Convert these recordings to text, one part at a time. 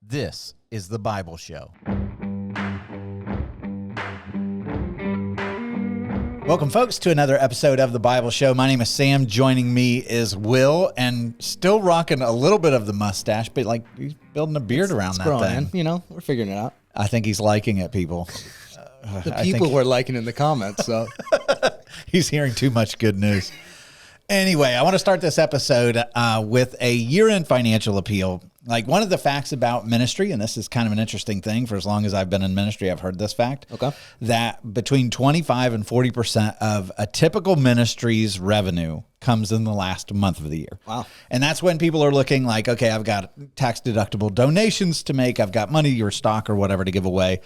This is the Bible Show. Welcome, folks, to another episode of the Bible Show. My name is Sam. Joining me is Will, and still rocking a little bit of the mustache, but like he's building a beard around that growing thing. in. You know, we're figuring it out. I think he's liking it, people. The people were liking in the comments, so he's hearing too much good news. Anyway, I want to start this episode with a year-end financial appeal. Like, one of the facts about ministry, and this is kind of an interesting thing, for as long as I've been in ministry, I've heard this fact, that between 25 and 40% of a typical ministry's revenue comes in the last month of the year. Wow. And that's when people are looking like, okay, I've got tax-deductible donations to make, I've got money or stock or whatever to give away.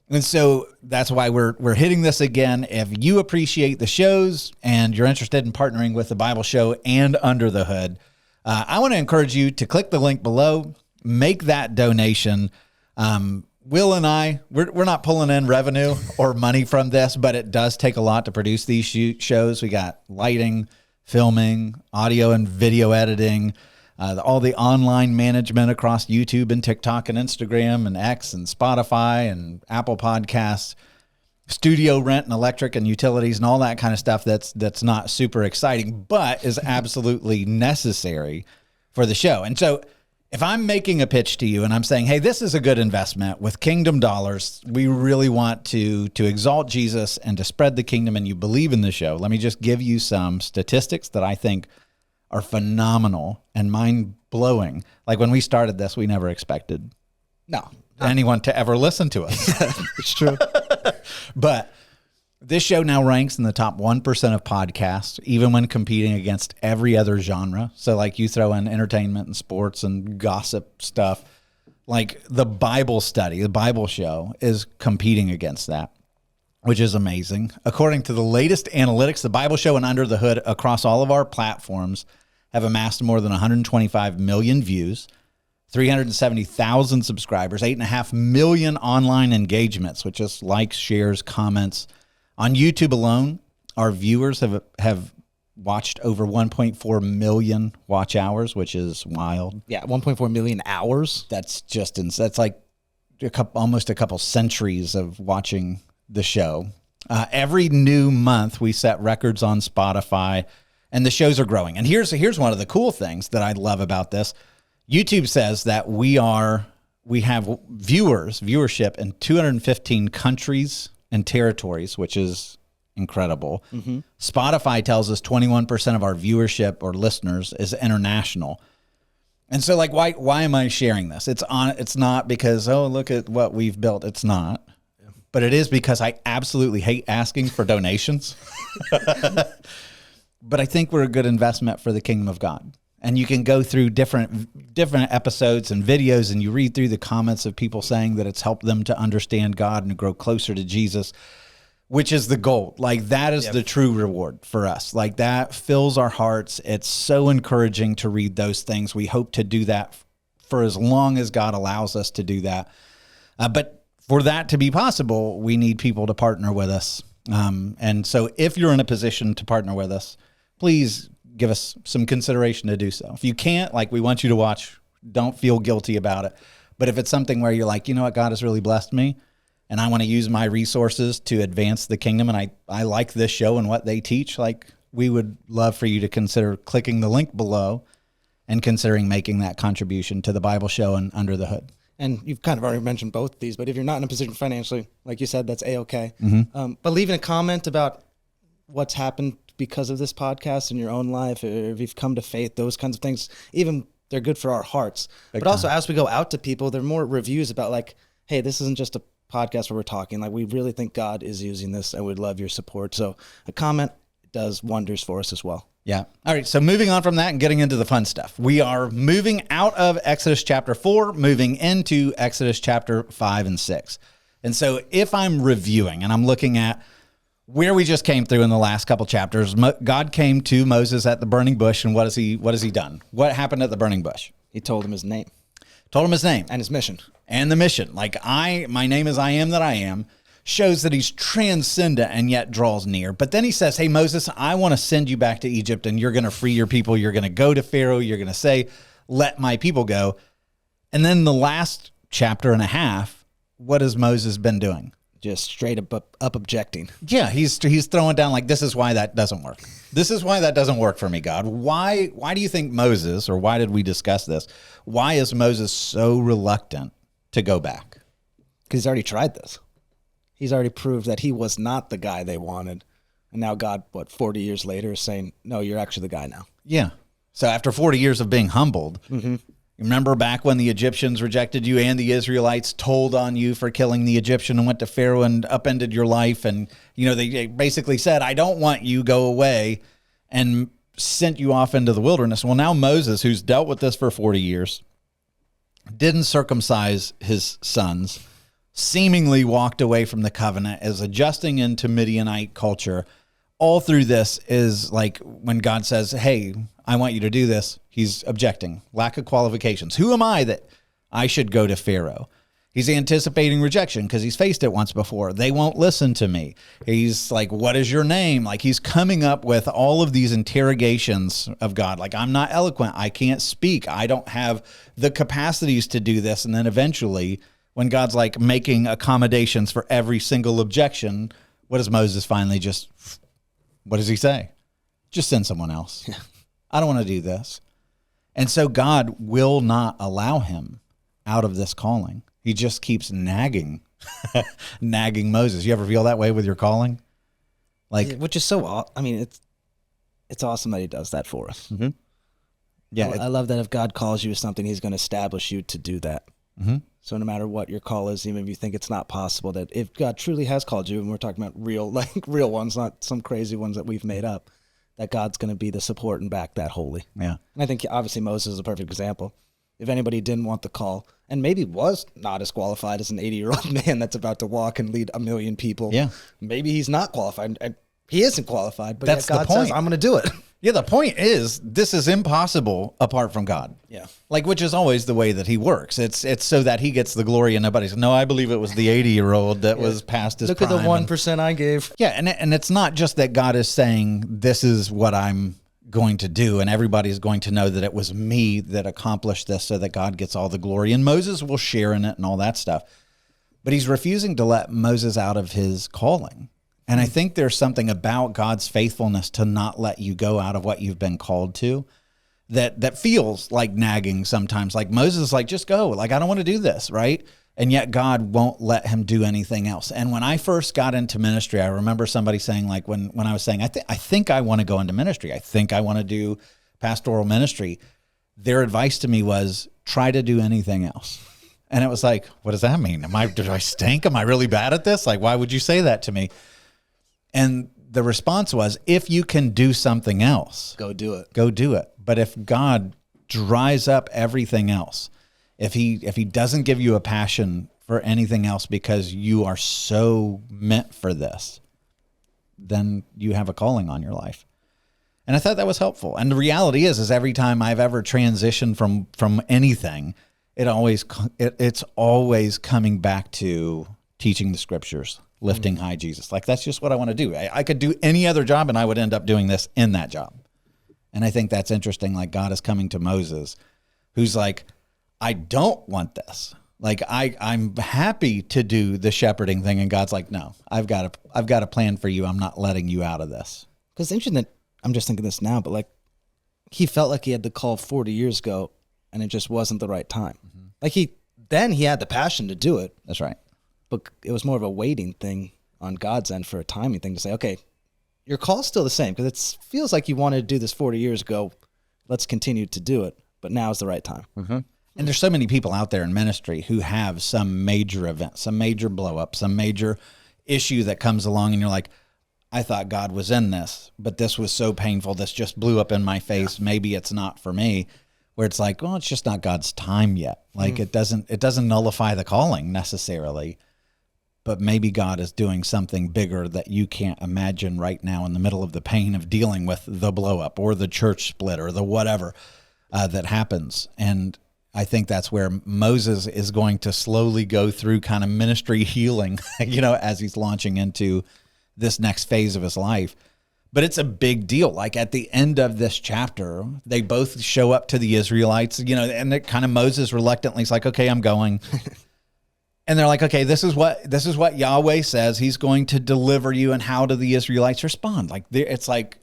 And so that's why we're hitting this again. If you appreciate the shows and you're interested in partnering with the Bible Show and Under the Hood, I want to encourage you to click the link below, make that donation. Will and I, we're not pulling in revenue or money from this, but it does take a lot to produce these shows. We got lighting, filming, audio and video editing, all the online management across YouTube and TikTok and Instagram and X and Spotify and Apple Podcasts, studio rent and electric and utilities and all that kind of stuff that's not super exciting, but is absolutely necessary for the show. And so if I'm making a pitch to you and I'm saying, hey, this is a good investment with kingdom dollars, we really want to exalt Jesus and to spread the kingdom, and you believe in the show, let me just give you some statistics that I think are phenomenal and mind-blowing. Like, when we started this, we never expected anyone to ever listen to us. It's true. But this show now ranks in the top 1% of podcasts, even when competing against every other genre. So like, you throw in entertainment and sports and gossip stuff, like the Bible study, the Bible Show is competing against that, which is amazing. According to the latest analytics, the Bible Show and Under the Hood across all of our platforms have amassed more than 125 million views, 370,000 subscribers, 8.5 million online engagements, which is likes, shares, comments. On YouTube alone, our viewers have watched over 1.4 million watch hours, which is wild. Yeah, 1.4 million hours. That's just insane. That's like almost a couple centuries of watching the show. Every new month, we set records on Spotify, and the shows are growing. And here's one of the cool things that I love about this. YouTube says that we have viewership in 215 countries and territories, which is incredible. Mm-hmm. Spotify tells us 21% of our viewership or listeners is international. And so, like, why am I sharing this? It's not because, oh, look at what we've built. It's not. Yeah. But it is because I absolutely hate asking for donations. But I think we're a good investment for the kingdom of God. And you can go through different episodes and videos, and you read through the comments of people saying that it's helped them to understand God and grow closer to Jesus, which is the goal. Like, that is the true reward for us. Like, that fills our hearts. It's so encouraging to read those things. We hope to do that for as long as God allows us to do that. But for that to be possible, we need people to partner with us. And so if you're in a position to partner with us, please give us some consideration to do so. If you can't, like, we want you to watch. Don't feel guilty about it. But if it's something where you're like, you know what, God has really blessed me, and I want to use my resources to advance the kingdom, and I like this show and what they teach, like, we would love for you to consider clicking the link below and considering making that contribution to the Bible Show and Under the Hood. And you've kind of already mentioned both of these, but if you're not in a position financially, like you said, that's A-okay. Mm-hmm. But leaving a comment about what's happened because of this podcast in your own life, or if you've come to faith, those kinds of things, even they're good for our hearts. But also, as we go out to people, there are more reviews about, like, hey, this isn't just a podcast where we're talking. Like, we really think God is using this, and we'd love your support. So a comment does wonders for us as well. Yeah. All right. So moving on from that and getting into the fun stuff, we are moving out of Exodus chapter 4, moving into Exodus chapter 5 and 6. And so if I'm reviewing and I'm looking at where we just came through in the last couple chapters, God came to Moses at the burning bush, and what has he done? What happened at the burning bush? He told him his name. Told him his name. And his mission. And the mission. Like, my name is I am that I am, shows that he's transcendent and yet draws near. But then he says, hey, Moses, I want to send you back to Egypt, and you're going to free your people. You're going to go to Pharaoh. You're going to say, let my people go. And then the last chapter and a half, what has Moses been doing? Just straight up objecting. Yeah, he's throwing down like, this is why that doesn't work. This is why that doesn't work for me, God. Why do you think Moses, or why did we discuss this? Why is Moses so reluctant to go back? Because he's already tried this. He's already proved that he was not the guy they wanted. And now God, 40 years later is saying, no, you're actually the guy now. Yeah. So after 40 years of being humbled, remember back when the Egyptians rejected you and the Israelites told on you for killing the Egyptian and went to Pharaoh and upended your life. And, they basically said, I don't want you, go away, and sent you off into the wilderness. Well, now Moses, who's dealt with this for 40 years, didn't circumcise his sons, seemingly walked away from the covenant, is adjusting into Midianite culture. All through this is like when God says, hey, I want you to do this, he's objecting. Lack of qualifications. Who am I that I should go to Pharaoh? He's anticipating rejection because he's faced it once before. They won't listen to me. He's like, what is your name? Like, he's coming up with all of these interrogations of God. Like, I'm not eloquent. I can't speak. I don't have the capacities to do this. And then eventually, when God's like making accommodations for every single objection, what does Moses finally what does he say? Just send someone else. Yeah. I don't want to do this. And so God will not allow him out of this calling. He just keeps nagging Moses. You ever feel that way with your calling? Like, which is so, it's awesome that he does that for us. Mm-hmm. Yeah. I love that if God calls you to something, he's going to establish you to do that. Mm-hmm. So no matter what your call is, even if you think it's not possible, that if God truly has called you, and we're talking about real ones, not some crazy ones that we've made up, that God's going to be the support and back that wholly. Yeah. And I think obviously Moses is a perfect example. If anybody didn't want the call and maybe was not as qualified as an 80-year-old man that's about to walk and lead 1 million people, maybe he's not qualified. He isn't qualified, but that's God the point. says, I'm going to do it. Yeah, the point is, this is impossible apart from God. Yeah. Like, which is always the way that he works. It's so that he gets the glory and nobody's, no, I believe it was the 80-year-old that was past his prime. Look at the 1% I gave. Yeah, and it's not just that God is saying, this is what I'm going to do, and everybody's going to know that it was me that accomplished this so that God gets all the glory. And Moses will share in it and all that stuff. But he's refusing to let Moses out of his calling. And I think there's something about God's faithfulness to not let you go out of what you've been called to that feels like nagging sometimes. Like Moses is like, just go. Like, I don't want to do this, right? And yet God won't let him do anything else. And when I first got into ministry, I remember somebody saying, like, when I was saying, I think I want to go into ministry. I think I want to do pastoral ministry. Their advice to me was, try to do anything else. And it was like, what does that mean? Do I stink? Am I really bad at this? Like, why would you say that to me? And the response was, if you can do something else, go do it. Go do it. But if God dries up everything else, if he doesn't give you a passion for anything else because you are so meant for this, then you have a calling on your life. And I thought that was helpful. And the reality is every time I've ever transitioned from anything, it's always coming back to teaching the scriptures, lifting high Jesus. Like, that's just what I want to do. I could do any other job and I would end up doing this in that job. And I think that's interesting. Like, God is coming to Moses, who's like, I don't want this. Like, I'm happy to do the shepherding thing. And God's like, no, I've got a plan for you. I'm not letting you out of this. Because it's interesting that I'm just thinking this now, but like, he felt like he had the call 40 years ago and it just wasn't the right time. Mm-hmm. Like he had the passion to do it. That's right. But it was more of a waiting thing on God's end for a timing thing to say, okay, your call's still the same because it feels like you wanted to do this 40 years ago. Let's continue to do it, but now is the right time. Mm-hmm. And there's so many people out there in ministry who have some major event, some major blow up, some major issue that comes along and you're like, I thought God was in this, but this was so painful. This just blew up in my face. Yeah. Maybe it's not for me. Where it's like, well, it's just not God's time yet. Like it doesn't nullify the calling necessarily. But maybe God is doing something bigger that you can't imagine right now in the middle of the pain of dealing with the blow up or the church split or the whatever that happens. And I think that's where Moses is going to slowly go through kind of ministry healing, as he's launching into this next phase of his life. But it's a big deal. Like at the end of this chapter, they both show up to the Israelites, and it kind of Moses reluctantly is like, okay, I'm going. And they're like, okay, this is what Yahweh says. He's going to deliver you. And how do the Israelites respond? Like it's like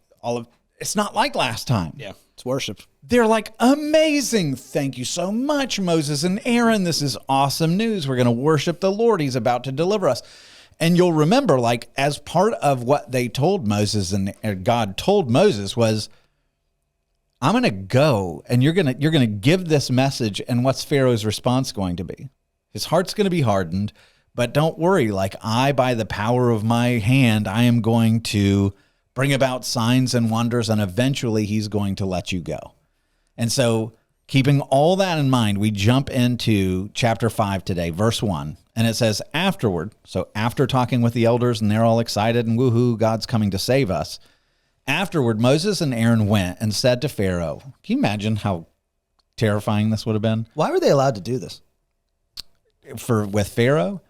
it's not like last time. Yeah. It's worship. They're like, amazing. Thank you so much, Moses and Aaron. This is awesome news. We're going to worship the Lord. He's about to deliver us. And you'll remember, like, as part of what they told Moses and God told Moses was, I'm going to go and you're going to give this message. And what's Pharaoh's response going to be? His heart's going to be hardened, but don't worry. Like by the power of my hand, I am going to bring about signs and wonders, and eventually he's going to let you go. And so keeping all that in mind, we jump into chapter 5 today, verse 1. And it says, afterward, so after talking with the elders and they're all excited and woohoo, God's coming to save us. Afterward, Moses and Aaron went and said to Pharaoh, can you imagine how terrifying this would have been? Why were they allowed to do this? With Pharaoh?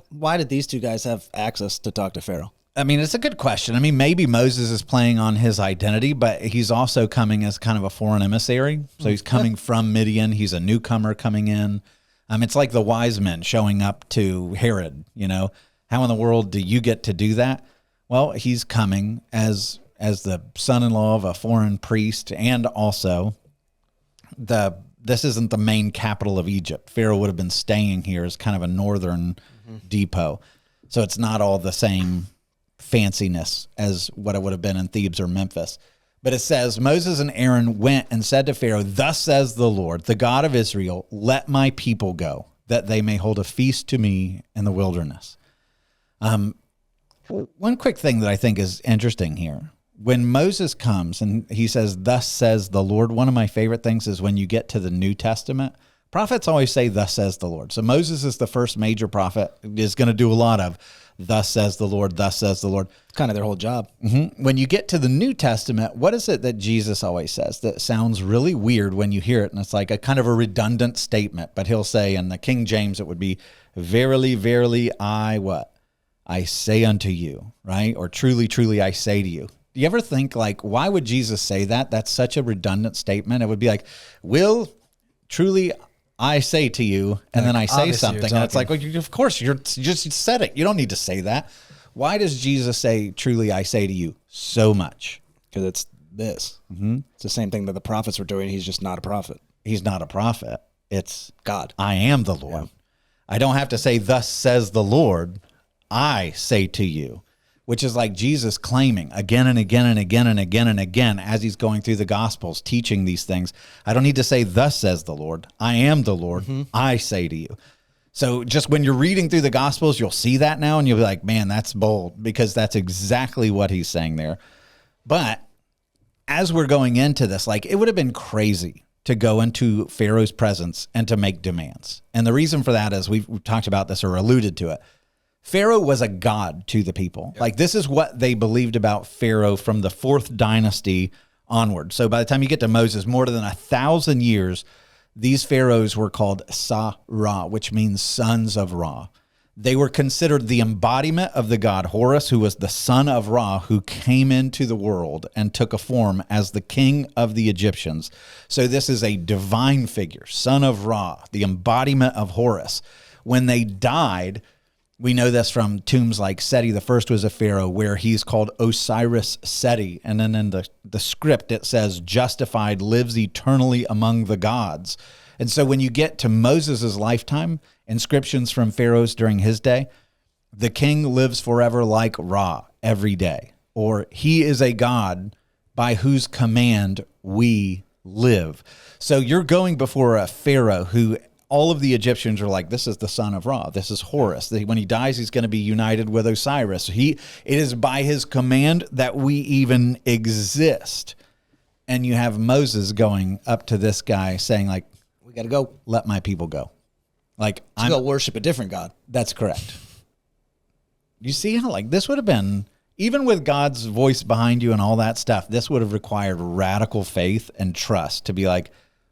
Why did these two guys have access to talk to Pharaoh? I mean, it's a good question. I mean, maybe Moses is playing on his identity, but he's also coming as kind of a foreign emissary. So he's coming from Midian. He's a newcomer coming in. It's like the wise men showing up to Herod, How in the world do you get to do that? Well, he's coming as the son-in-law of a foreign priest, and also this isn't the main capital of Egypt. Pharaoh would have been staying here as kind of a northern depot. So it's not all the same fanciness as what it would have been in Thebes or Memphis. But it says, Moses and Aaron went and said to Pharaoh, thus says the Lord, the God of Israel, let my people go, that they may hold a feast to me in the wilderness. One quick thing that I think is interesting here. When Moses comes and he says, thus says the Lord, one of my favorite things is when you get to the New Testament, prophets always say, thus says the Lord. So Moses is the first major prophet, is going to do a lot of thus says the Lord, thus says the Lord. It's kind of their whole job. Mm-hmm. When you get to the New Testament, what is it that Jesus always says that sounds really weird when you hear it? And it's like a kind of a redundant statement, but he'll say in the King James, it would be, verily, verily, I say unto you, right? Or truly, truly, I say to you. Do you ever think like, why would Jesus say that? That's such a redundant statement. It would be like, will truly I say to you, and then I say something, and it's like, well, of course, you just said it. You don't need to say that. Why does Jesus say, truly I say to you, so much? Because it's this. Mm-hmm. It's the same thing that the prophets were doing. He's just not a prophet. He's not a prophet. It's God. I am the Lord. Yeah. I don't have to say, thus says the Lord, I say to you. Which is like Jesus claiming again and again and again and again and again as he's going through the Gospels, teaching these things. I don't need to say, thus says the Lord. I am the Lord. Mm-hmm. I say to you. So just when you're reading through the Gospels, you'll see that now and you'll be like, man, that's bold, because that's exactly what he's saying there. But as we're going into this, like, it would have been crazy to go into Pharaoh's presence and to make demands. And the reason for that is we've talked about this or alluded to it. Pharaoh was a god to the people. Yep. Like, this is what they believed about Pharaoh from the 4th dynasty onward. So by the time you get to Moses, more than 1,000 years, these pharaohs were called Saqqara, which means sons of Ra. They were considered the embodiment of the god Horus, who was the son of Ra, who came into the world and took a form as the king of the Egyptians. So this is a divine figure, son of Ra, the embodiment of Horus. When they died, we know this from tombs like Seti the First was a pharaoh, where he's called Osiris Seti. And then in the script, it says, justified, lives eternally among the gods. And so when you get to Moses' lifetime, inscriptions from pharaohs during his day, the king lives forever like Ra every day. Or he is a god by whose command we live. So you're going before a pharaoh who all of the Egyptians are like, this is the son of Ra. This is Horus. When he dies, he's going to be united with Osiris. It is by his command that we even exist. And you have Moses going up to this guy saying, like, we got to go. Let my people go. Like, I'm going to worship a different God. That's correct. You see how, like, this would have been, even with God's voice behind you and all that stuff, this would have required radical faith and trust to be like,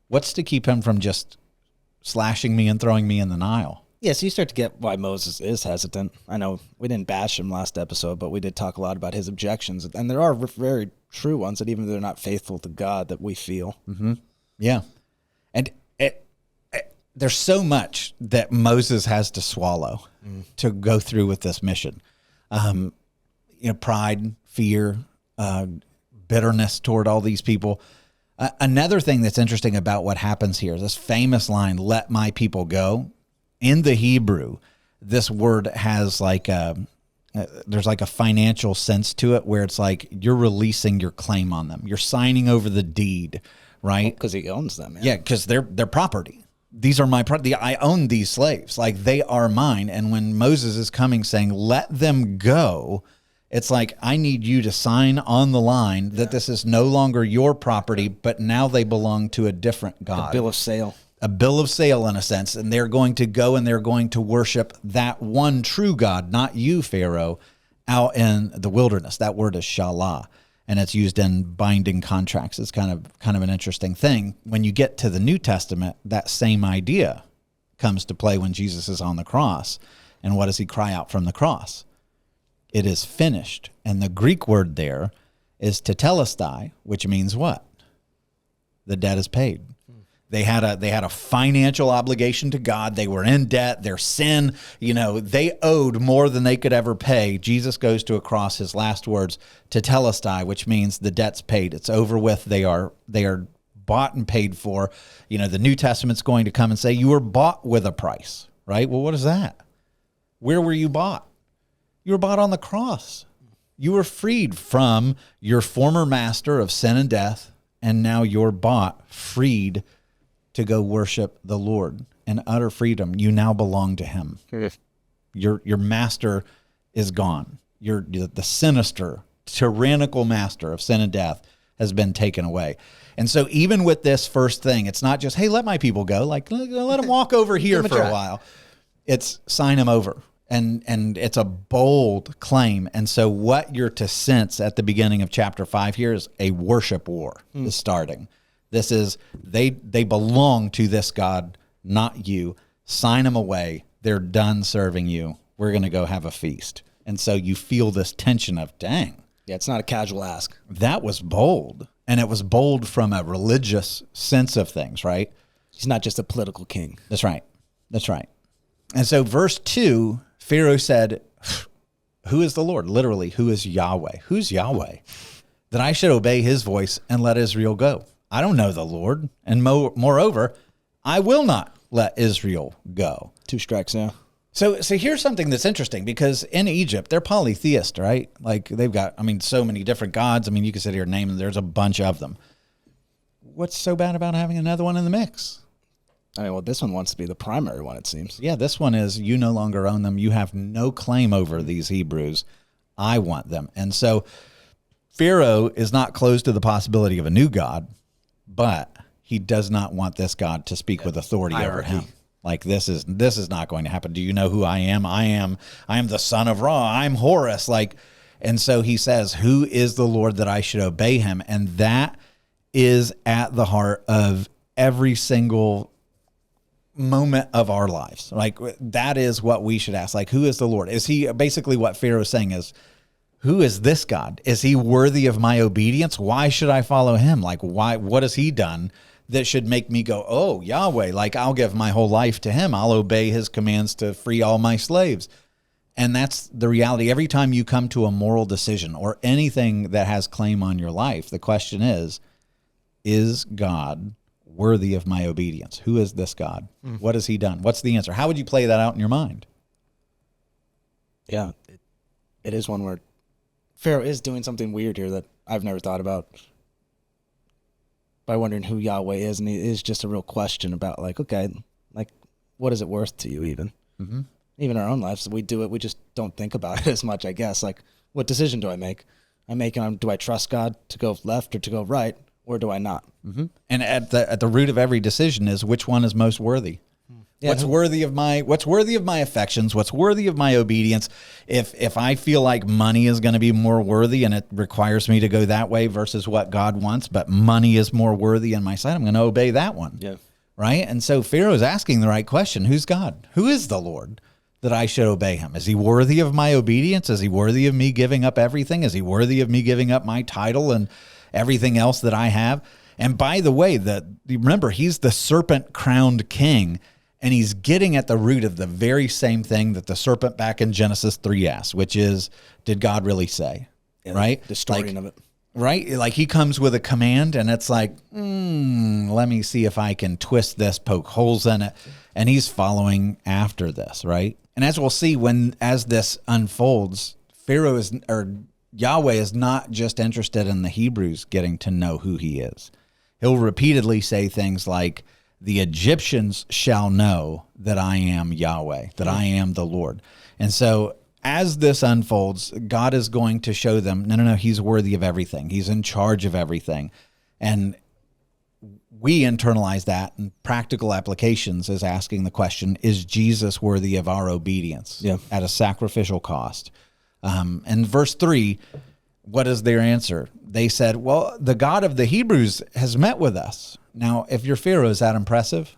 what's to keep him from just slashing me and throwing me in the Nile? Yeah, so you start to get why Moses is hesitant. I know we didn't bash him last episode, but we did talk a lot about his objections. And there are very true ones that even if they're not faithful to God that we feel. Mm-hmm. Yeah. And there's so much that Moses has to swallow to go through with this mission. Pride, fear, bitterness toward all these people. Another thing that's interesting about what happens here, this famous line, "Let my people go." In the Hebrew, this word has there's like a financial sense to it where it's like you're releasing your claim on them. You're signing over the deed, right? Because he owns them. Yeah, because they're property. These are my property. I own these slaves. Like, they are mine. And when Moses is coming saying, "Let them go," it's like, I need you to sign on the line that this is no longer your property, but now they belong to a different God. A bill of sale. A bill of sale, in a sense, and they're going to go and they're going to worship that one true God, not you, Pharaoh, out in the wilderness. That word is shalah, and it's used in binding contracts. It's kind of an interesting thing. When you get to the New Testament, that same idea comes to play when Jesus is on the cross. And what does he cry out from the cross? It is finished. And the Greek word there is tetelestai, which means what? The debt is paid. They had a financial obligation to God. They were in debt. Their sin, they owed more than they could ever pay. Jesus goes to a cross. His last words, tetelestai, which means the debt's paid. It's over with. They are bought and paid for. The New Testament's going to come and say, you were bought with a price, right? Well, what is that? Where were you bought? You were bought on the cross. You were freed from your former master of sin and death, and now you're bought, freed to go worship the Lord in utter freedom. You now belong to him. Your master is gone. The sinister, tyrannical master of sin and death has been taken away. And so even with this first thing, it's not just, hey, let my people go. Like, let them walk over here for a while. It's sign them over. And it's a bold claim. And so what you're to sense at the beginning of chapter 5 here is a worship war is starting. This is, they belong to this God, not you. Sign them away. They're done serving you. We're going to go have a feast. And so you feel this tension of, dang. Yeah, it's not a casual ask. That was bold. And it was bold from a religious sense of things, right? He's not just a political king. That's right. That's right. And so verse 2, Pharaoh said, who is the Lord? Literally, who is Yahweh? Who's Yahweh? That I should obey his voice and let Israel go. I don't know the Lord. And moreover, I will not let Israel go. 2 strikes now. So here's something that's interesting, because in Egypt, they're polytheist, right? Like, they've got, so many different gods. You can sit here and name them. There's a bunch of them. What's so bad about having another one in the mix? This one wants to be the primary one, it seems. Yeah, this one is, you no longer own them. You have no claim over these Hebrews. I want them. And so Pharaoh is not closed to the possibility of a new God, but he does not want this God to speak with authority over him. Like, this is not going to happen. Do you know who I am? I am the son of Ra. I'm Horus. And so he says, who is the Lord that I should obey him? And that is at the heart of every single moment of our lives. Like, that is what we should ask. Like, who is the Lord? Is he, basically what Pharaoh's saying is, who is this God? Is he worthy of my obedience? Why should I follow him? Like, why? What has he done that should make me go, oh, Yahweh, like, I'll give my whole life to him. I'll obey his commands to free all my slaves. And that's the reality. Every time you come to a moral decision or anything that has claim on your life, the question is God worthy of my obedience? Who is this God? What has he done? What's the answer? How would you play that out in your mind? Yeah, it is one where Pharaoh is doing something weird here that I've never thought about, by wondering who Yahweh is. And it is just a real question about, like, okay, like, what is it worth to you even? Mm-hmm. Even our own lives, we do it. We just don't think about it as much, I guess. Like, what decision do I make? Do I trust God to go left or to go right, or do I not? Mm-hmm. And at the root of every decision is, which one is most worthy? Yeah, what's worthy of my affections? What's worthy of my obedience? If I feel like money is going to be more worthy and it requires me to go that way versus what God wants, but money is more worthy in my sight, I'm going to obey that one. Yeah. right? And so Pharaoh's asking the right question. Who's God? Who is the Lord that I should obey him? Is he worthy of my obedience? Is he worthy of me giving up everything? Is he worthy of me giving up my title and everything else that I have? And by the way, remember, he's the serpent-crowned king, and he's getting at the root of the very same thing that the serpent back in Genesis 3 asked, which is, did God really say? Yeah, right? The distorting of it. Right? Like he comes with a command, and it's like, let me see if I can twist this, poke holes in it. And he's following after this, right? And as we'll see, as this unfolds, Yahweh is not just interested in the Hebrews getting to know who he is. He'll repeatedly say things like, the Egyptians shall know that I am Yahweh, that I am the Lord. And so as this unfolds, God is going to show them, no, he's worthy of everything. He's in charge of everything. And we internalize that in practical applications as asking the question, is Jesus worthy of our obedience at a sacrificial cost? And verse 3, what is their answer? They said, well, the God of the Hebrews has met with us. Now, if you're Pharaoh, is that impressive?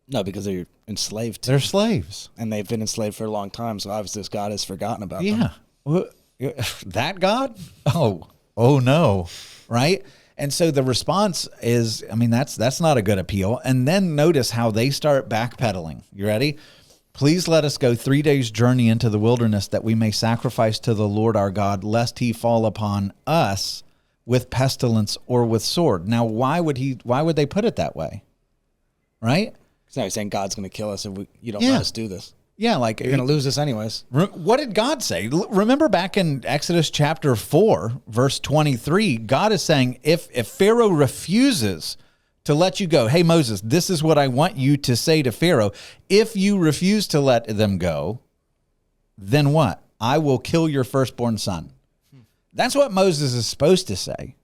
No, because they're enslaved. They're slaves. And they've been enslaved for a long time, so obviously this God has forgotten about them. Yeah. That God? Oh no, right? And so the response is, that's not a good appeal. And then notice how they start backpedaling. You ready? Please let us go 3 days' journey into the wilderness that we may sacrifice to the Lord our God, lest he fall upon us with pestilence or with sword. Now, why would they put it that way? Right? So now he's saying God's going to kill us if you don't let us do this. Yeah, like you're going to lose this anyways. What did God say? Remember back in Exodus chapter 4, verse 23, God is saying, if Pharaoh refuses to let you go, hey, Moses, this is what I want you to say to Pharaoh. If you refuse to let them go, then what? I will kill your firstborn son. That's what Moses is supposed to say.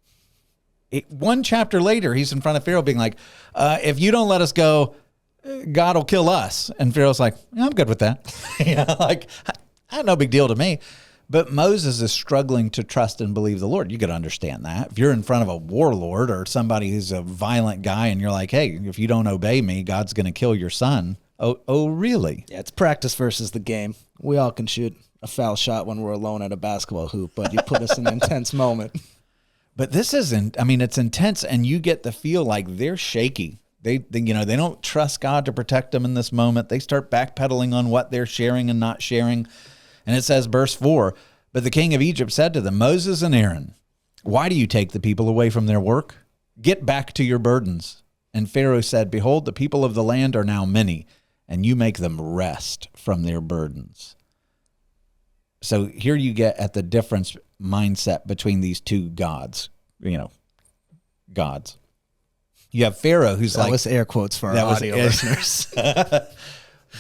One chapter later, he's in front of Pharaoh being like, if you don't let us go, God will kill us. And Pharaoh's like, yeah, I'm good with that. No big deal to me. But Moses is struggling to trust and believe the Lord. You got to understand that. If you're in front of a warlord or somebody who's a violent guy and you're like, hey, if you don't obey me, God's going to kill your son. Oh, really? Yeah, it's practice versus the game. We all can shoot a foul shot when we're alone at a basketball hoop, but you put us in an intense moment. But this isn't, it's intense, and you get the feel like they're shaky. They don't trust God to protect them in this moment. They start backpedaling on what they're sharing and not sharing. And it says, verse 4, but the king of Egypt said to them, Moses and Aaron, why do you take the people away from their work? Get back to your burdens. And Pharaoh said, behold, the people of the land are now many, and you make them rest from their burdens. So here you get at the difference mindset between these two gods, gods. You have Pharaoh who's that was air quotes for our audio listeners.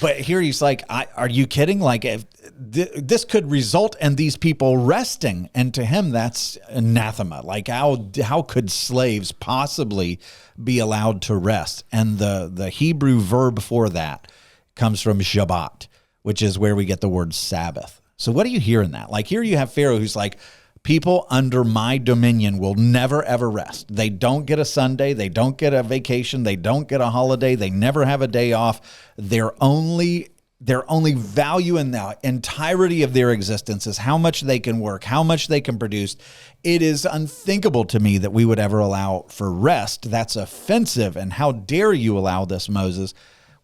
But here he's like, are you kidding? Like, if this could result in these people resting. And to him, that's anathema. Like, how could slaves possibly be allowed to rest? And the Hebrew verb for that comes from Shabbat, which is where we get the word Sabbath. So what do you hear in that? Like, here you have Pharaoh who's like, people under my dominion will never, ever rest. They don't get a Sunday. They don't get a vacation. They don't get a holiday. They never have a day off. Their only value in the entirety of their existence is how much they can work, how much they can produce. It is unthinkable to me that we would ever allow for rest. That's offensive. And how dare you allow this, Moses,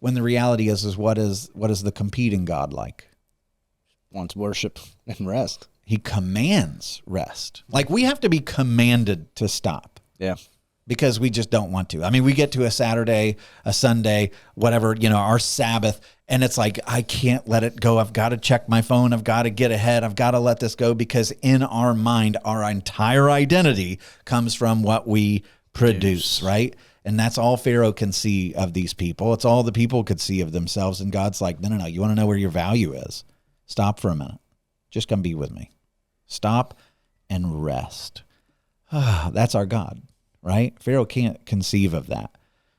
when the reality is what is the competing God like? Wants worship and rest. He commands rest. Like, we have to be commanded to stop. Yeah. Because we just don't want to. We get to a Saturday, a Sunday, whatever, our Sabbath, and it's like, I can't let it go. I've got to check my phone. I've got to get ahead. I've got to let this go, because in our mind, our entire identity comes from what we produce, right? And that's all Pharaoh can see of these people. It's all the people could see of themselves. And God's like, no. You want to know where your value is? Stop for a minute. Just come be with me. Stop and rest. That's our God, right? Pharaoh can't conceive of that.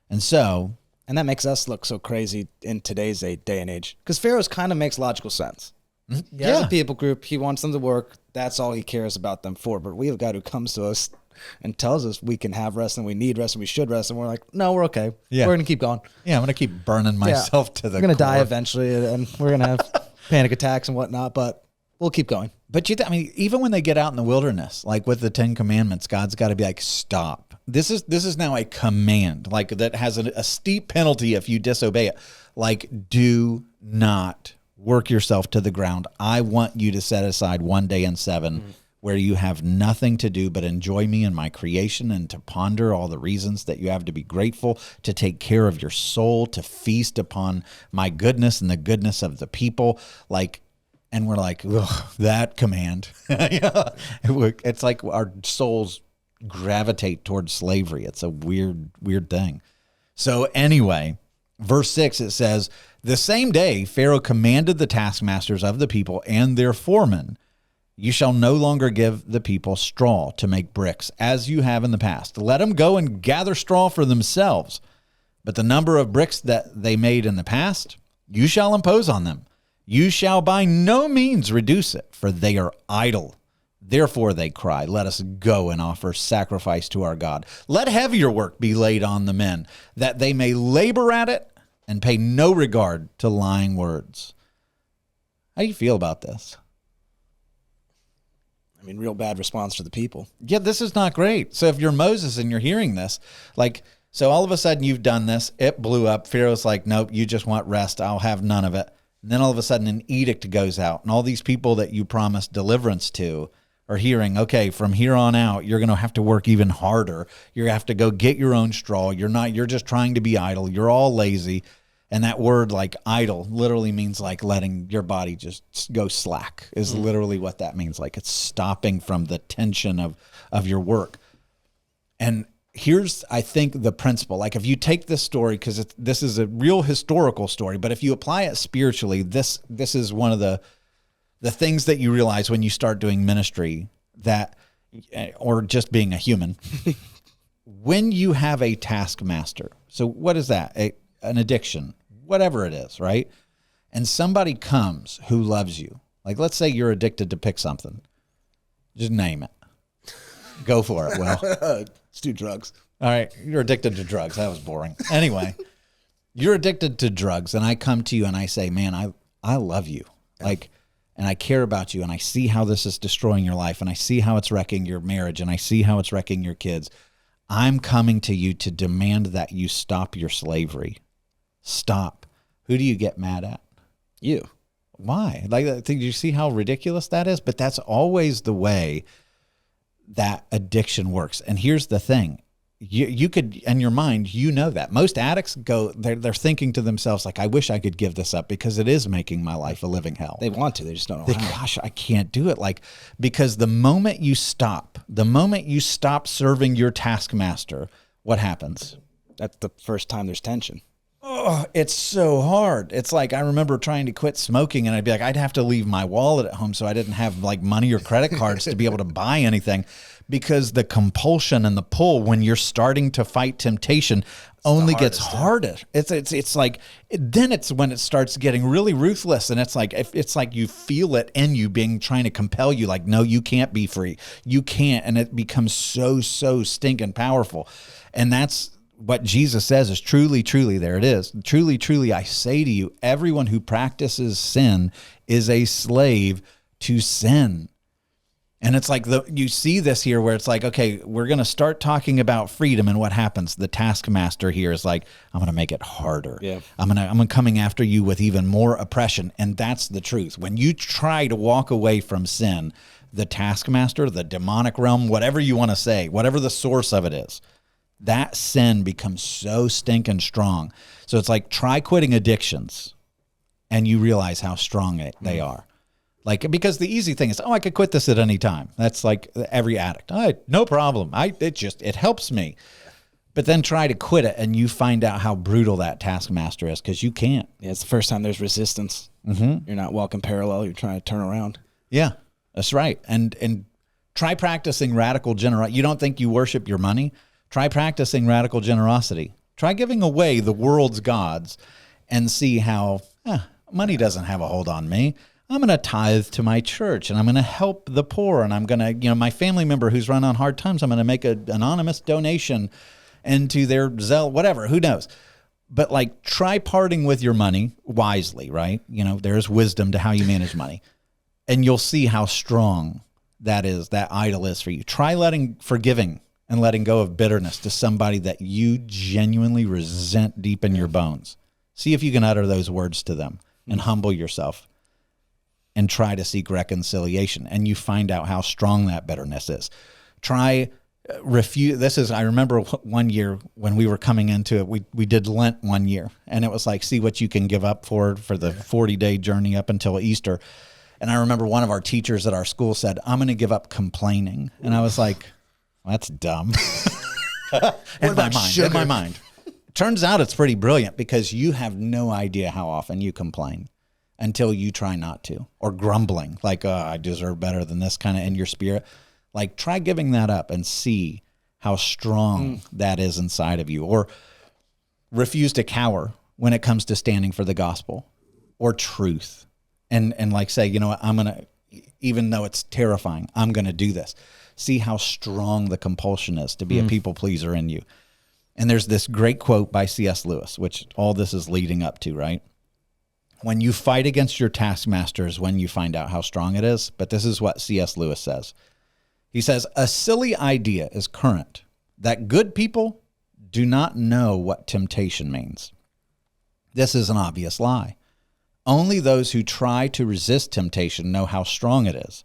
And that makes us look so crazy in today's day and age. Because Pharaoh's kind of makes logical sense. He has a people group. He wants them to work. That's all he cares about them for. But we have a God who comes to us and tells us we can have rest and we need rest and we should rest. And we're like, no, we're okay. Yeah. We're going to keep going. Yeah, I'm going to keep burning myself to the We're going to die core. eventually and we're going to have panic attacks and whatnot, but we'll keep going. But I mean, even when they get out in the wilderness, like with the 10 Commandments, God's got to be like, stop. This is now a command, like that has a steep penalty if you disobey it. Like, do not work yourself to the ground. I want you to set aside one day in 7 where you have nothing to do but enjoy me and my creation and to ponder all the reasons that you have to be grateful, to take care of your soul, to feast upon my goodness and the goodness of the people. Like, and we're like, ugh, that command. Yeah. It's like our souls gravitate towards slavery. It's a weird thing. So anyway, verse 6, it says, the same day Pharaoh commanded the taskmasters of the people and their foremen, you shall no longer give the people straw to make bricks, as you have in the past. Let them go and gather straw for themselves. But the number of bricks that they made in the past, you shall impose on them. You shall by no means reduce it, for they are idle. Therefore they cry, let us go and offer sacrifice to our God. Let heavier work be laid on the men, that they may labor at it and pay no regard to lying words. How do you feel about this? I mean, real bad response to the people. Yeah, this is not great. So if you're Moses and you're hearing this, like, so all of a sudden you've done this, it blew up. Pharaoh's like, nope, you just want rest. I'll have none of it. And then all of a sudden an edict goes out, and all these people that you promised deliverance to are hearing, okay, from here on out, you're going to have to work even harder. You're going to have to go get your own straw. You're just trying to be idle. You're all lazy. And that word, like idle, literally means like letting your body just go slack is literally what that means. Like it's stopping from the tension of your work. And here's, I think, the principle. Like if you take this story, because this is a real historical story, but if you apply it spiritually, this is one of the things that you realize when you start doing ministry, that, or just being a human, when you have a taskmaster. So what is that? An addiction, whatever it is, right? And somebody comes who loves you. Like, let's say you're addicted to pick something. Just name it. Go for it, Will. Let's do drugs. All right, you're addicted to drugs. That was boring. Anyway, you're addicted to drugs, and I come to you and I say, man, I love you. Like, and I care about you, and I see how this is destroying your life, and I see how it's wrecking your marriage, and I see how it's wrecking your kids. I'm coming to you to demand that you stop your slavery. Stop. Who do you get mad at? You. Why? Like, do you see how ridiculous that is? But that's always the way that addiction works. And here's the thing. You could, in your mind, you know that. Most addicts go, they're thinking to themselves, like, I wish I could give this up because it is making my life a living hell. They want to, they just don't know how. Gosh, I can't do it. Like, because the moment you stop serving your taskmaster, what happens? That's the first time there's tension. Oh, it's so hard. It's like, I remember trying to quit smoking, and I'd be like, I'd have to leave my wallet at home so I didn't have like money or credit cards to be able to buy anything, because the compulsion and the pull when you're starting to fight temptation only gets harder. It's like, then it's when it starts getting really ruthless, and it's like you feel it in you being trying to compel you, like, no, you can't be free. You can't. And it becomes so stinking powerful. And that's what Jesus says is truly, truly, there it is. Truly, truly, I say to you, everyone who practices sin is a slave to sin. And it's like you see this here where it's like, okay, we're going to start talking about freedom, and what happens? The taskmaster here is like, I'm going to make it harder. Yeah. I'm coming after you with even more oppression. And that's the truth. When you try to walk away from sin, the taskmaster, the demonic realm, whatever you want to say, whatever the source of it is, that sin becomes so stinking strong. So it's like, try quitting addictions and you realize how strong they are. Like, because the easy thing is, I could quit this at any time. That's like every addict. No problem. It helps me. But then try to quit it and you find out how brutal that taskmaster is, because you can't. Yeah, it's the first time there's resistance. Mm-hmm. You're not walking parallel. You're trying to turn around. Yeah, that's right. And try practicing radical generosity. You don't think you worship your money? Try practicing radical generosity. Try giving away the world's gods and see how money doesn't have a hold on me. I'm going to tithe to my church and I'm going to help the poor. And I'm going to, my family member who's run on hard times, I'm going to make an anonymous donation into their Zelle, whatever, who knows. But like, try parting with your money wisely, right? There's wisdom to how you manage money. And you'll see how strong that idol is for you. Try forgiving and letting go of bitterness to somebody that you genuinely resent deep in your bones. See if you can utter those words to them and humble yourself and try to seek reconciliation. And you find out how strong that bitterness is. Try refuse. I remember one year when we were coming into it, we did Lent one year, and it was like, see what you can give up for the 40-day journey up until Easter. And I remember one of our teachers at our school said, I'm going to give up complaining. And I was like, well, that's dumb. in my mind. Turns out it's pretty brilliant, because you have no idea how often you complain until you try not to, or grumbling like, oh, I deserve better than this, kind of in your spirit. Like, try giving that up and see how strong that is inside of you. Or refuse to cower when it comes to standing for the gospel or truth. And like, say, you know what, I'm going to, even though it's terrifying, I'm going to do this. See how strong the compulsion is to be a people pleaser in you. And there's this great quote by C.S. Lewis, which all this is leading up to, right? When you fight against your taskmasters, when you find out how strong it is. But this is what C.S. Lewis says. He says, a silly idea is current that good people do not know what temptation means. This is an obvious lie. Only those who try to resist temptation know how strong it is.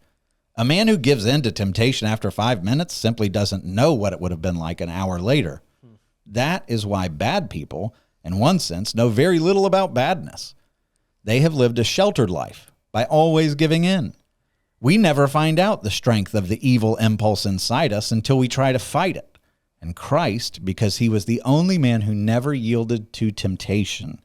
A man who gives in to temptation after 5 minutes simply doesn't know what it would have been like an hour later. That is why bad people, in one sense, know very little about badness. They have lived a sheltered life by always giving in. We never find out the strength of the evil impulse inside us until we try to fight it. And Christ, because he was the only man who never yielded to temptation,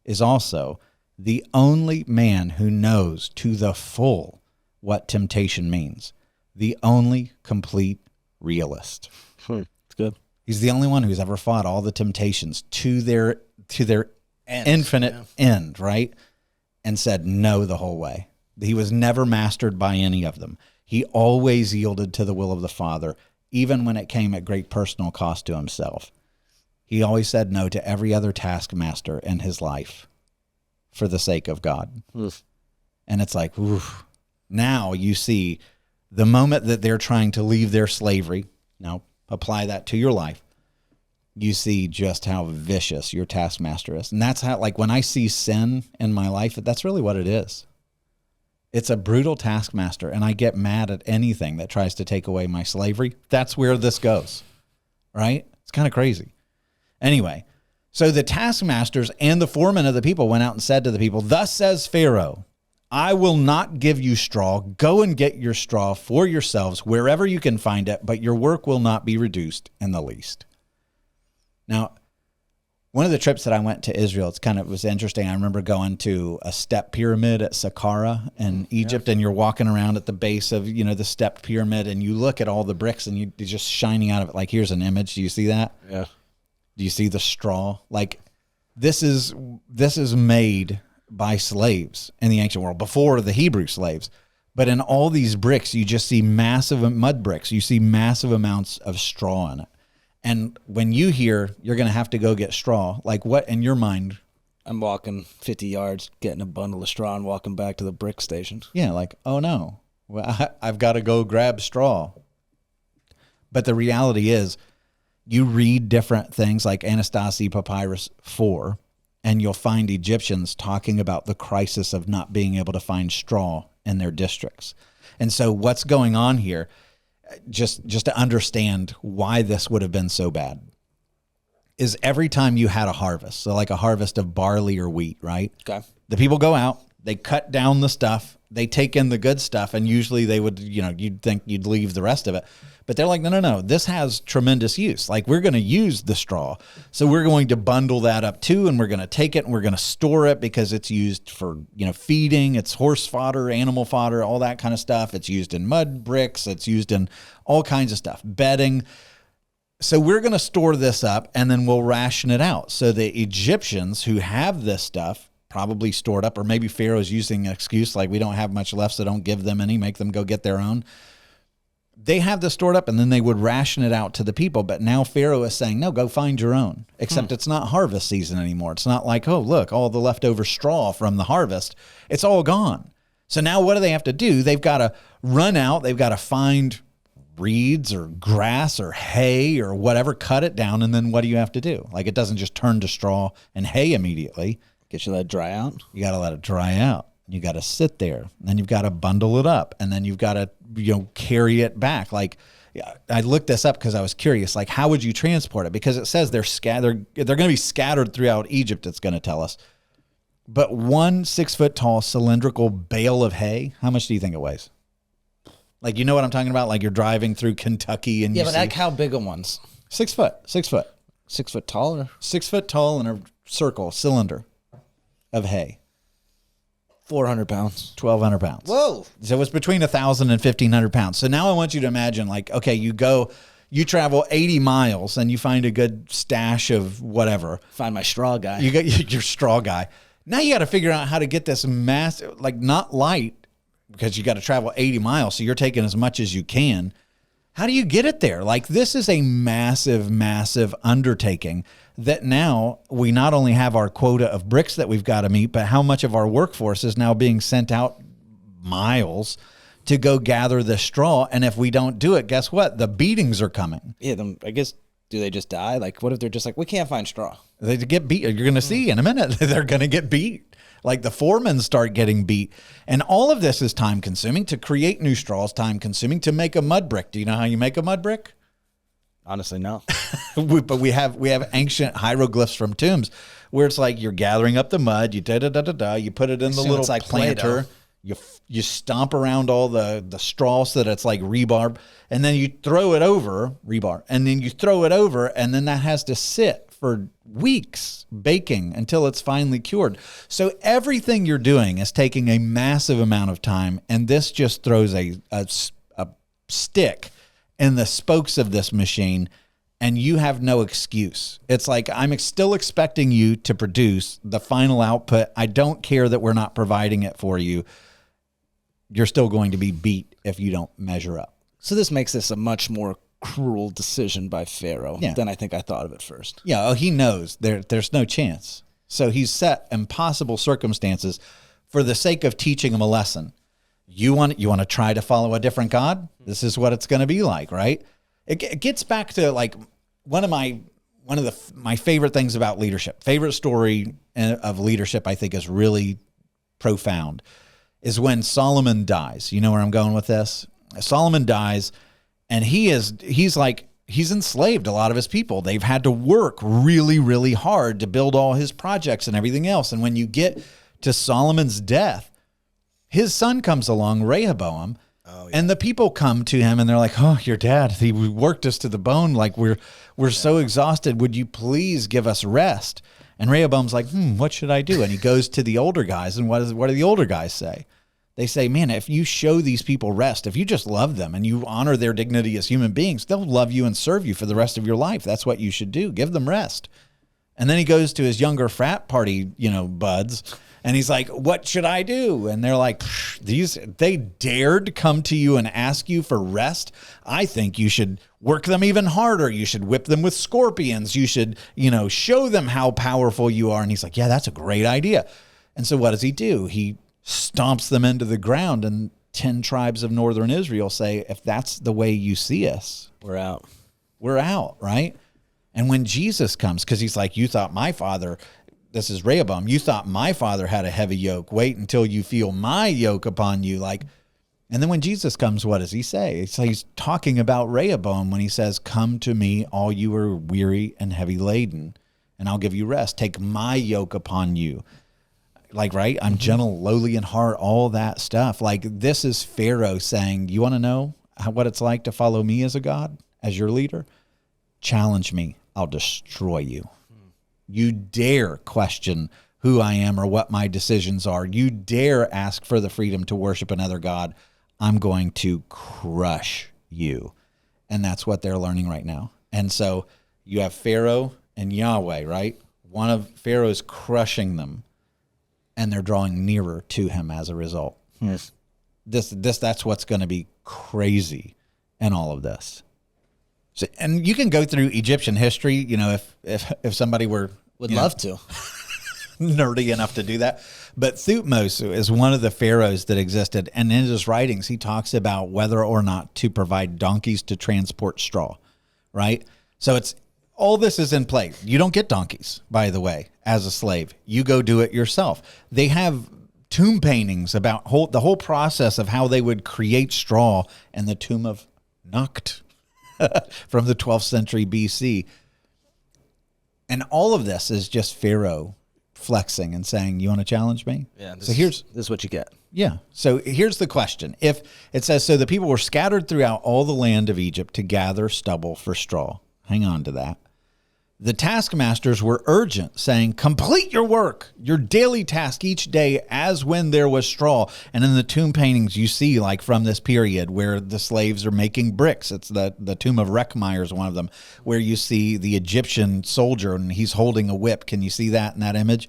is also the only man who knows to the full what temptation means. The only complete realist. It's good. He's the only one who's ever fought all the temptations to their infinite end, right? And said no the whole way. He was never mastered by any of them. He always yielded to the will of the Father, even when it came at great personal cost to himself. He always said no to every other taskmaster in his life for the sake of God. And it's like, oof. Now you see the moment that they're trying to leave their slavery. Now apply that to your life. You see just how vicious your taskmaster is. And that's how, like, when I see sin in my life, that's really what it is. It's a brutal taskmaster, and I get mad at anything that tries to take away my slavery. That's where this goes, right? It's kind of crazy. Anyway, so the taskmasters and the foremen of the people went out and said to the people, thus says Pharaoh, I will not give you straw. Go and get your straw for yourselves wherever you can find it, but your work will not be reduced in the least. Now, one of the trips that I went to Israel, it was interesting. I remember going to a step pyramid at Saqqara in Egypt, and you're walking around at the base of, the stepped pyramid, and you look at all the bricks, and you're just shining out of it. Like, here's an image. Do you see that? Yeah. Do you see the straw? Like, this is made by slaves in the ancient world, before the Hebrew slaves. But in all these bricks, you just see massive mud bricks. You see massive amounts of straw in it. And when you hear you're going to have to go get straw, like, what in your mind? I'm walking 50 yards, getting a bundle of straw and walking back to the brick station. Yeah, like, oh no, well, I've got to go grab straw. But the reality is, you read different things like Anastasia Papyrus 4, and you'll find Egyptians talking about the crisis of not being able to find straw in their districts. And so what's going on here, just to understand why this would have been so bad, is every time you had a harvest, so like a harvest of barley or wheat, right? Okay. The people go out, they cut down the stuff, they take in the good stuff, and usually they would, you'd think you'd leave the rest of it. But they're like, no, this has tremendous use. Like, we're going to use the straw. So we're going to bundle that up too, and we're going to take it and we're going to store it because it's used for, feeding, it's horse fodder, animal fodder, all that kind of stuff. It's used in mud bricks. It's used in all kinds of stuff, bedding. So we're going to store this up and then we'll ration it out. So the Egyptians who have this stuff probably stored up, or maybe Pharaoh's using an excuse like we don't have much left, so don't give them any, make them go get their own. They have this stored up, and then they would ration it out to the people. But now Pharaoh is saying, no, go find your own, except it's not harvest season anymore. It's not like, oh, look, all the leftover straw from the harvest, it's all gone. So now what do they have to do? They've got to run out. They've got to find reeds or grass or hay or whatever, cut it down. And then what do you have to do? Like, it doesn't just turn to straw and hay immediately. Get you let it dry out. You got to let it dry out. You got to sit there, and then you've got to bundle it up, and then you've got to, carry it back. Like, I looked this up because I was curious, like, how would you transport it? Because it says they're scattered. They're going to be scattered throughout Egypt. It's going to tell us. But 1 6-foot-tall cylindrical bale of hay, how much do you think it weighs? Like, you know what I'm talking about? Like, you're driving through Kentucky and but like how big are ones? 6 foot. 6 foot. 6 foot tall, or 6 foot tall in a cylinder of hay. 400 pounds. 1,200 pounds. Whoa. So it's between 1,000 and 1,500 pounds. So now I want you to imagine, like, okay, you travel 80 miles and you find a good stash of whatever. Find my straw guy. You got your straw guy. Now you got to figure out how to get this massive, like, not light, because you got to travel 80 miles. So you're taking as much as you can. How do you get it there? Like, this is a massive, massive undertaking that now we not only have our quota of bricks that we've got to meet, but how much of our workforce is now being sent out miles to go gather the straw. And if we don't do it, guess what? The beatings are coming. Yeah, I guess, do they just die? Like, what if they're just like, we can't find straw? They get beat. You're going to see in a minute. They're going to get beat. Like, the foremen start getting beat. And all of this is time consuming. To create new straw is time consuming. To make a mud brick. Do you know how you make a mud brick? Honestly, no. But we have ancient hieroglyphs from tombs where it's like you're gathering up the mud, you you put it in the little like planter, you stomp around all the straw so that it's like rebarb, and then you throw it over rebar, and then you throw it over, and then that has to sit for weeks baking until it's finally cured. So everything you're doing is taking a massive amount of time, and this just throws a stick in the spokes of this machine, and you have no excuse. It's like, I'm still expecting you to produce the final output. I don't care that we're not providing it for you. You're still going to be beat if you don't measure up. So this makes this a much more cruel decision by Pharaoh than I think I thought of at first. Yeah, he knows there's no chance. So he's set impossible circumstances for the sake of teaching him a lesson. You want to try to follow a different God? This is what it's going to be like, right? It gets back to, like, one of my favorite things about leadership. Favorite story of leadership, I think, is really profound, is when Solomon dies. You know where I'm going with this? Solomon dies, and he's enslaved a lot of his people. They've had to work really, really hard to build all his projects and everything else. And when you get to Solomon's death, his son comes along, Rehoboam, and the people come to him and they're like, oh, your dad, he worked us to the bone. Like, we're so exhausted. Would you please give us rest? And Rehoboam's like, what should I do? And he goes to the older guys. And what do the older guys say? They say, man, if you show these people rest, if you just love them and you honor their dignity as human beings, they'll love you and serve you for the rest of your life. That's what you should do. Give them rest. And then he goes to his younger frat party, buds, and he's like, what should I do? And they're like, they dared come to you and ask you for rest. I think you should work them even harder. You should whip them with scorpions. You should, show them how powerful you are. And he's like, yeah, that's a great idea. And so what does he do? He stomps them into the ground, and 10 tribes of northern Israel say, if that's the way you see us, we're out. We're out, right? And when Jesus comes, because he's like, you thought my father, this is Rehoboam, you thought my father had a heavy yoke. Wait until you feel my yoke upon you. And then when Jesus comes, what does he say? He's talking about Rehoboam when he says, come to me, all you are weary and heavy laden, and I'll give you rest. Take my yoke upon you. Right? I'm gentle, lowly in heart, all that stuff. This is Pharaoh saying, you want to know what it's like to follow me as a God, as your leader? Challenge me. I'll destroy you. You dare question who I am or what my decisions are. You dare ask for the freedom to worship another God. I'm going to crush you. And that's what they're learning right now. And so you have Pharaoh and Yahweh, right? One of Pharaoh's crushing them. and they're drawing nearer to him as a result. Yes. That's what's going to be crazy in all of this. So, and you can go through Egyptian history, you know, if somebody would love to. Nerdy enough to do that. But Thutmose is one of the pharaohs that existed. And in his writings, he talks about whether or not to provide donkeys to transport straw, right? So it's all this is in play. You don't get donkeys, by the way, as a slave. You go do it yourself. They have tomb paintings about the whole process of how they would create straw in the tomb of Nukt from the 12th century BC. And all of this is just Pharaoh flexing and saying, you want to challenge me? Yeah. So this is what you get. Yeah. So here's the question. If it says, so the people were scattered throughout all the land of Egypt to gather stubble for straw. Hang on to that. The taskmasters were urgent, saying, complete your work, your daily task each day as when there was straw. And in the tomb paintings you see, like from this period where the slaves are making bricks. It's the tomb of Rekhmire is one of them, where you see the Egyptian soldier and he's holding a whip. Can you see that in that image?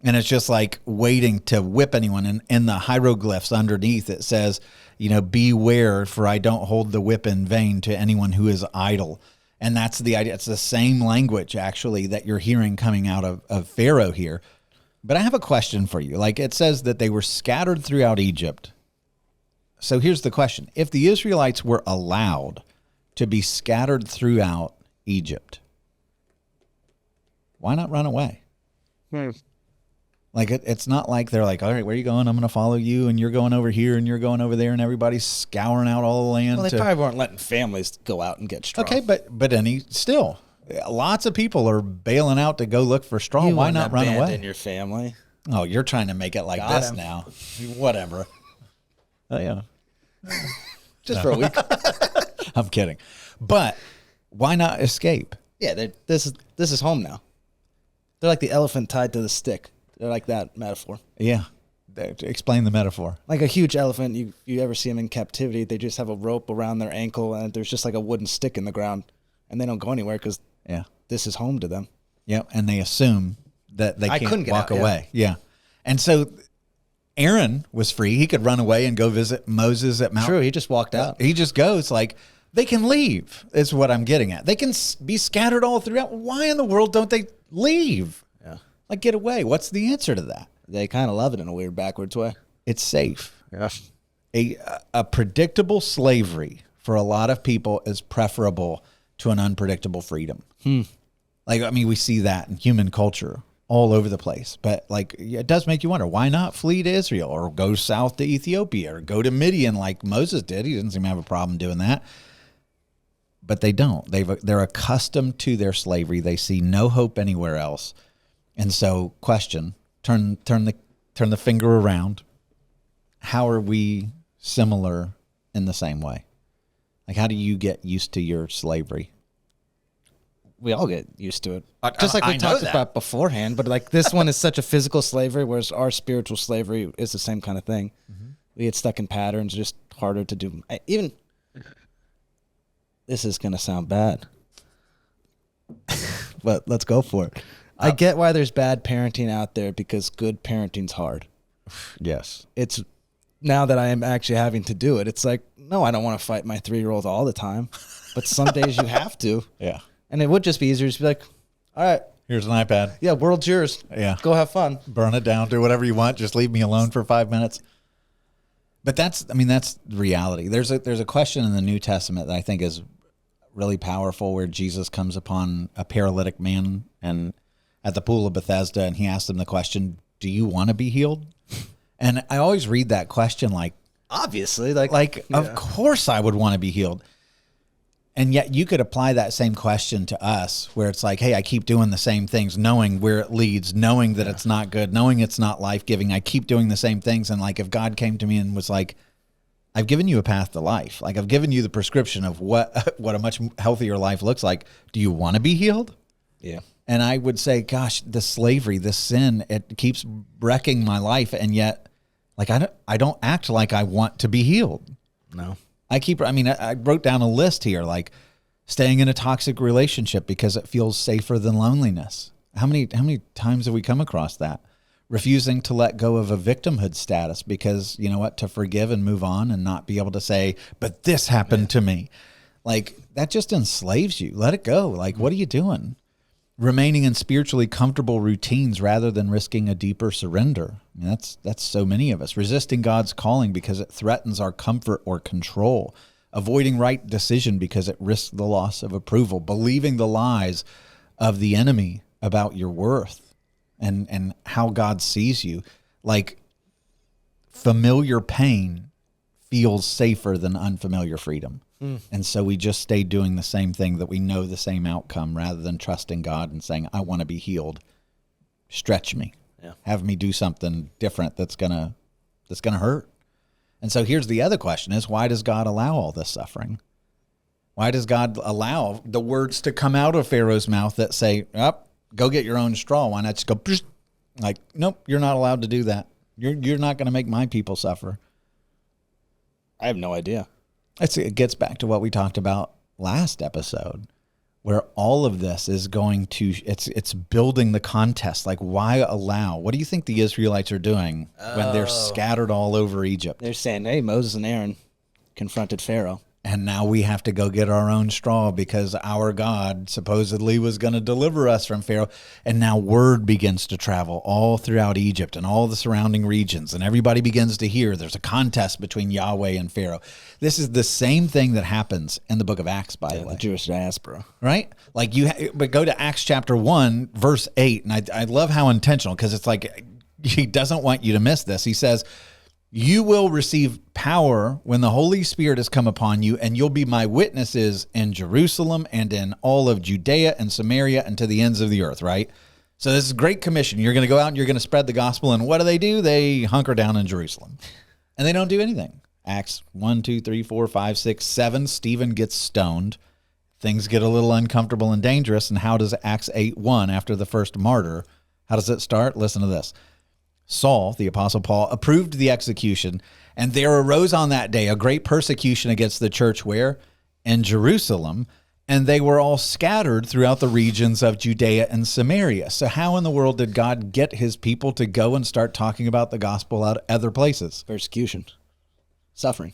And it's just like waiting to whip anyone. And in the hieroglyphs underneath it says, you know, beware, for I don't hold the whip in vain to anyone who is idle. And that's the idea. It's the same language, actually, that you're hearing coming out of Pharaoh here. But I have a question for you. Like, it says that they were scattered throughout Egypt. So here's the question. If the Israelites were allowed to be scattered throughout Egypt, why not run away? Like, it's not like they're like, all right, where are you going? I'm going to follow you, and you're going over here, and you're going over there, and everybody's scouring out all the land. Well, they probably weren't letting families go out and get straw. Okay, but still, lots of people are bailing out to go look for straw. Why not run away? In your family. Oh, you're trying to make it like this now. Whatever. Oh, yeah. Just for a week. I'm kidding. But why not escape? Yeah, this is home now. They're like the elephant tied to the stick. They're like that metaphor. Yeah. Explain the metaphor. Like a huge elephant, you ever see them in captivity, they just have a rope around their ankle and there's just like a wooden stick in the ground and they don't go anywhere because this is home to them. Yeah, and they assume that they can't walk away. Yeah. And so Aaron was free. He could run away and go visit Moses at Mount. True, he just walked out. He just goes like, they can leave is what I'm getting at. They can be scattered all throughout. Why in the world don't they leave? Yeah. Like, get away. What's the answer to that? They kind of love it in a weird backwards way. It's safe. Yeah. A predictable slavery for a lot of people is preferable to an unpredictable freedom. Like, I mean, we see that in human culture all over the place. But, like, it does make you wonder, why not flee to Israel or go south to Ethiopia or go to Midian like Moses did? He didn't seem to have a problem doing that. But they don't. They're accustomed to their slavery. They see no hope anywhere else. And so, question, turn the finger around. How are we similar in the same way? Like, how do you get used to your slavery? We all get used to it. Just like we talked about beforehand, but like this one is such a physical slavery, whereas our spiritual slavery is the same kind of thing. Mm-hmm. We get stuck in patterns, just harder to do. Even, this is going to sound bad, but let's go for it. I get why there's bad parenting out there because good parenting's hard. Yes. It's now that I am actually having to do it. It's like, no, I don't want to fight my 3-year-old all the time, but some days you have to. Yeah. And it would just be easier to be like, all right. Here's an iPad. Yeah, world's yours. Yeah. Go have fun. Burn it down. Do whatever you want. Just leave me alone for 5 minutes. But that's reality. There's a question in the New Testament that I think is really powerful where Jesus comes upon a paralytic man and at the pool of Bethesda, and he asked him the question, do you want to be healed? And I always read that question like, obviously, of course I would want to be healed. And yet you could apply that same question to us where it's like, hey, I keep doing the same things, knowing where it leads, knowing that it's not good, knowing it's not life-giving. I keep doing the same things. And like, if God came to me and was like, I've given you a path to life. Like, I've given you the prescription of what a much healthier life looks like. Do you want to be healed? Yeah. And I would say, gosh, the slavery, the sin, it keeps wrecking my life. And yet, like, I don't act like I want to be healed. No. I wrote down a list here, like staying in a toxic relationship because it feels safer than loneliness. How many times have we come across that? refusing to let go of a victimhood status because, you know what, to forgive and move on and not be able to say, but this happened to me. Like, that just enslaves you. Let it go. Like, what are you doing? Remaining in spiritually comfortable routines rather than risking a deeper surrender. I mean, that's so many of us. Resisting God's calling because it threatens our comfort or control. Avoiding right decision because it risks the loss of approval. Believing the lies of the enemy about your worth and how God sees you. Like, familiar pain feels safer than unfamiliar freedom. And so we just stay doing the same thing that we know the same outcome rather than trusting God and saying, I want to be healed. Stretch me. Yeah. Have me do something different that's gonna hurt. And so here's the other question is, why does God allow all this suffering? Why does God allow the words to come out of Pharaoh's mouth that say, go get your own straw? Why not just go, like, nope, you're not allowed to do that. You're not going to make my people suffer. I have no idea. It gets back to what we talked about last episode, where all of this is going to, it's building the contest. Like, why allow? What do you think the Israelites are doing when they're scattered all over Egypt? They're saying, hey, Moses and Aaron confronted Pharaoh. And now we have to go get our own straw because our God supposedly was going to deliver us from Pharaoh. And now word begins to travel all throughout Egypt and all the surrounding regions. And everybody begins to hear there's a contest between Yahweh and Pharaoh. This is the same thing that happens in the book of Acts, by the way. The Jewish diaspora. Right? Like but go to Acts chapter 1, verse 8. And I love how intentional, because it's like he doesn't want you to miss this. He says, you will receive power when the Holy Spirit has come upon you, and you'll be my witnesses in Jerusalem and in all of Judea and Samaria and to the ends of the earth, right? So this is a great commission. You're going to go out and you're going to spread the gospel. And what do? They hunker down in Jerusalem. And they don't do anything. Acts 1, 2, 3, 4, 5, 6, 7, Stephen gets stoned. Things get a little uncomfortable and dangerous. And how does Acts 8:1, after the first martyr, how does it start? Listen to this. Saul, the apostle Paul, approved the execution, and there arose on that day a great persecution against the church where? In Jerusalem, and they were all scattered throughout the regions of Judea and Samaria. So how in the world did God get his people to go and start talking about the gospel out other places? Persecution. Suffering.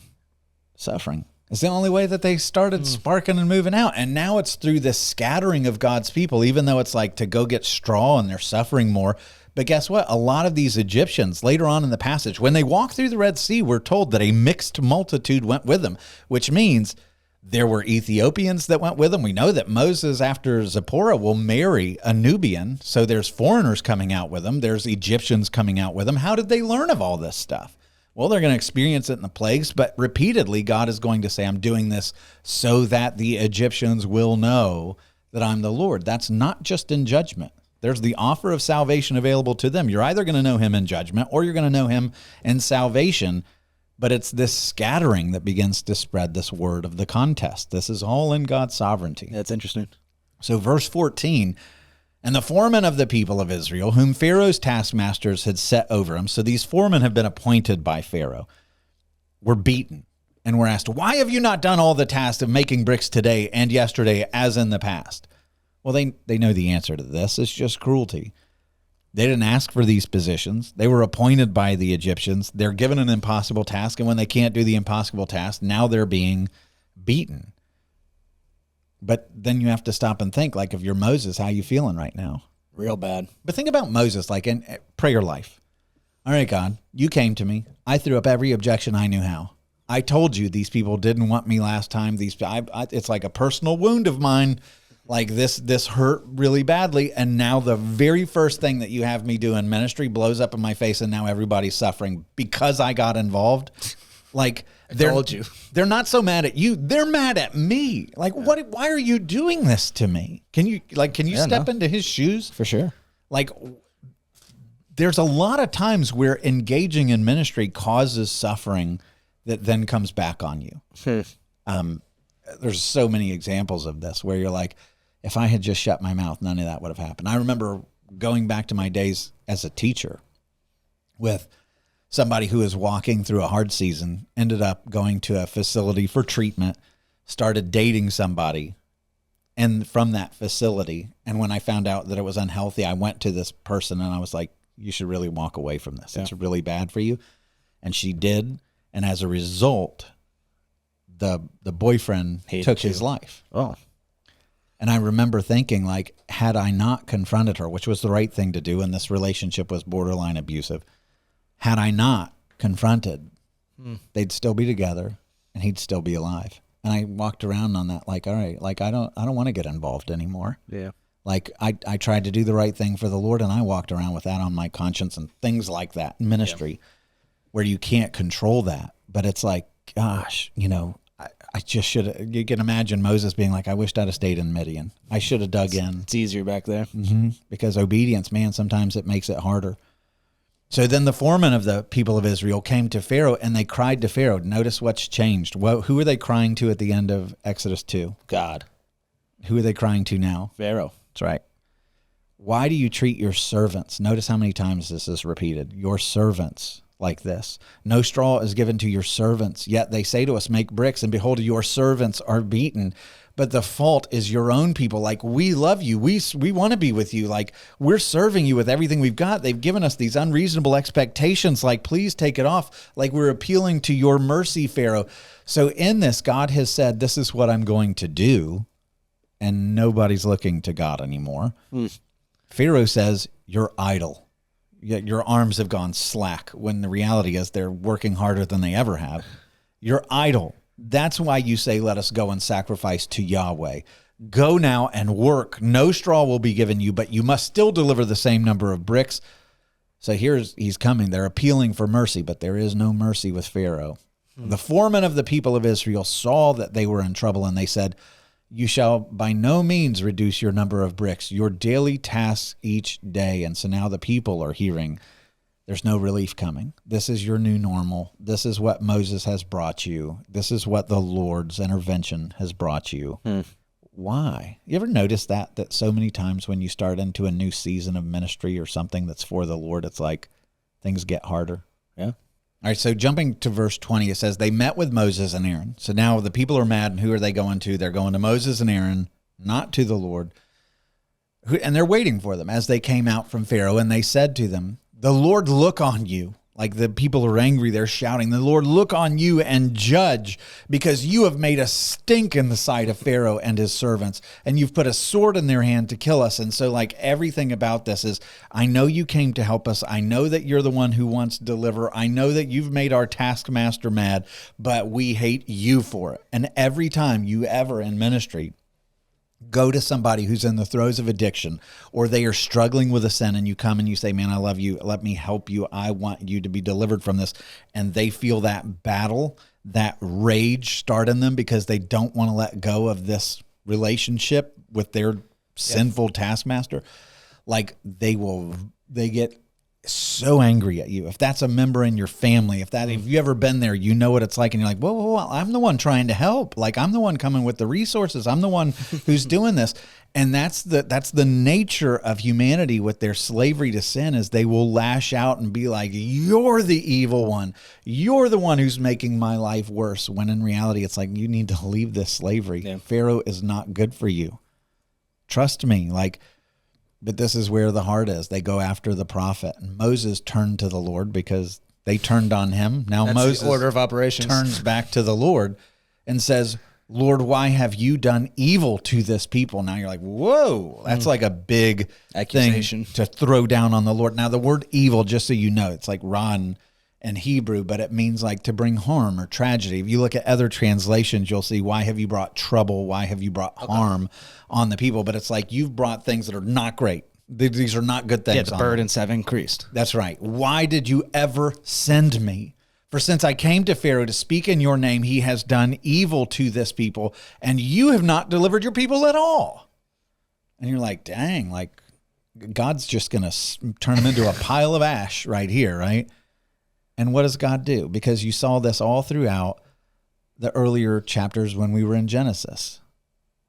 It's the only way that they started sparking and moving out. And now it's through the scattering of God's people, even though it's like to go get straw and they're suffering more. But guess what? A lot of these Egyptians, later on in the passage, when they walk through the Red Sea, we're told that a mixed multitude went with them, which means there were Ethiopians that went with them. We know that Moses, after Zipporah, will marry a Nubian. So there's foreigners coming out with them. There's Egyptians coming out with them. How did they learn of all this stuff? Well, they're going to experience it in the plagues, but repeatedly, God is going to say, I'm doing this so that the Egyptians will know that I'm the Lord. That's not just in judgment. There's the offer of salvation available to them. You're either going to know him in judgment or you're going to know him in salvation. But it's this scattering that begins to spread this word of the contest. This is all in God's sovereignty. That's interesting. So verse 14, and the foremen of the people of Israel, whom Pharaoh's taskmasters had set over him, so these foremen have been appointed by Pharaoh, were beaten and were asked, why have you not done all the tasks of making bricks today and yesterday as in the past? Well, they know the answer to this. It's just cruelty. They didn't ask for these positions. They were appointed by the Egyptians. They're given an impossible task, and when they can't do the impossible task, now they're being beaten. But then you have to stop and think, like, if you're Moses, how you feeling right now? Real bad. But think about Moses, like in prayer life. All right, God, you came to me. I threw up every objection I knew how. I told you these people didn't want me last time. It's like a personal wound of mine. Like this hurt really badly, and now the very first thing that you have me do in ministry blows up in my face, and now everybody's suffering because I got involved. Like, they're not so mad at you; they're mad at me. Like, what? Why are you doing this to me? Can you step into his shoes? For sure. Like, there's a lot of times where engaging in ministry causes suffering that then comes back on you. There's so many examples of this where you're like, if I had just shut my mouth, none of that would have happened. I remember going back to my days as a teacher with somebody who was walking through a hard season, ended up going to a facility for treatment, started dating somebody and from that facility. And when I found out that it was unhealthy, I went to this person and I was like, You should really walk away from this. It's really bad for you. And she did. And as a result, the boyfriend took his life. Oh. And I remember thinking, like, had I not confronted her, which was the right thing to do, and this relationship was borderline abusive, had I not confronted, they'd still be together and he'd still be alive. And I walked around on that, like, all right, like, I don't want to get involved anymore. Yeah. Like, I tried to do the right thing for the Lord, and I walked around with that on my conscience and things like that in ministry where you can't control that. But it's like, gosh, you know, I just should. You can imagine Moses being like, I wished I'd have stayed in Midian. I should have dug in. It's easier back there. Because obedience, man, sometimes it makes it harder. So then the foreman of the people of Israel came to Pharaoh, and they cried to Pharaoh. Notice what's changed. Who are they crying to at the end of Exodus 2? God. Who are they crying to now? Pharaoh. That's right. Why do you treat your servants? Notice how many times this is repeated. Your servants like this. No straw is given to your servants, yet they say to us, make bricks, and behold, your servants are beaten. But the fault is your own people. Like, we love you. We want to be with you. Like, we're serving you with everything we've got. They've given us these unreasonable expectations. Like, please take it off. Like, we're appealing to your mercy, Pharaoh. So in this, God has said, this is what I'm going to do. And nobody's looking to God anymore. Pharaoh says, you're idle. Your arms have gone slack, when the reality is they're working harder than they ever have. You're idle. That's why you say, let us go and sacrifice to Yahweh. Go now and work. No straw will be given you, but you must still deliver the same number of bricks. So he's coming. They're appealing for mercy, but there is no mercy with Pharaoh. The foreman of the people of Israel saw that they were in trouble, and they said, you shall by no means reduce your number of bricks, your daily tasks each day. And so now the people are hearing there's no relief coming. This is your new normal. This is what Moses has brought you. This is what the Lord's intervention has brought you. Why? You ever notice that so many times when you start into a new season of ministry or something that's for the Lord, it's like things get harder? Yeah. All right, so jumping to verse 20, it says, they met with Moses and Aaron. So now the people are mad, and who are they going to? They're going to Moses and Aaron, not to the Lord. And they're waiting for them as they came out from Pharaoh, and they said to them, the Lord look on you. Like, the people are angry, they're shouting, the Lord look on you and judge, because you have made us stink in the sight of Pharaoh and his servants, and you've put a sword in their hand to kill us. And so, like, everything about this is, I know you came to help us. I know that you're the one who wants to deliver. I know that you've made our taskmaster mad, but we hate you for it. And every time you ever in ministry go to somebody who's in the throes of addiction, or they are struggling with a sin, and you come and you say, man, I love you. Let me help you. I want you to be delivered from this. And they feel that battle, that rage start in them because they don't want to let go of this relationship with their sinful taskmaster. Like, they get so angry at you. If that's a member in your family, if you ever been there, you know what it's like, and you're like, whoa, I'm the one trying to help. Like, I'm the one coming with the resources. I'm the one who's doing this. And that's the nature of humanity with their slavery to sin, is they will lash out and be like, you're the evil one. You're the one who's making my life worse. When in reality, it's like, you need to leave this slavery. Yeah. Pharaoh is not good for you. Trust me. But this is where the heart is. They go after the prophet. And Moses turned to the Lord because they turned on him. Now that's Moses, the order of operations, turns back to the Lord and says, Lord, why have you done evil to this people? Now you're like, whoa, that's like a big accusation thing to throw down on the Lord. Now the word evil, just so you know, it's like ran in Hebrew, but it means like to bring harm or tragedy. If you look at other translations, you'll see, why have you brought trouble? Why have you brought harm on the people? But it's like, you've brought things that are not great. These are not good things. Yeah, the burdens have increased. That's right. Why did you ever send me? For since I came to Pharaoh to speak in your name, he has done evil to this people, and you have not delivered your people at all. And you're like, dang, like, God's just going to turn them into a pile of ash right here, right? And what does God do? Because you saw this all throughout the earlier chapters when we were in Genesis.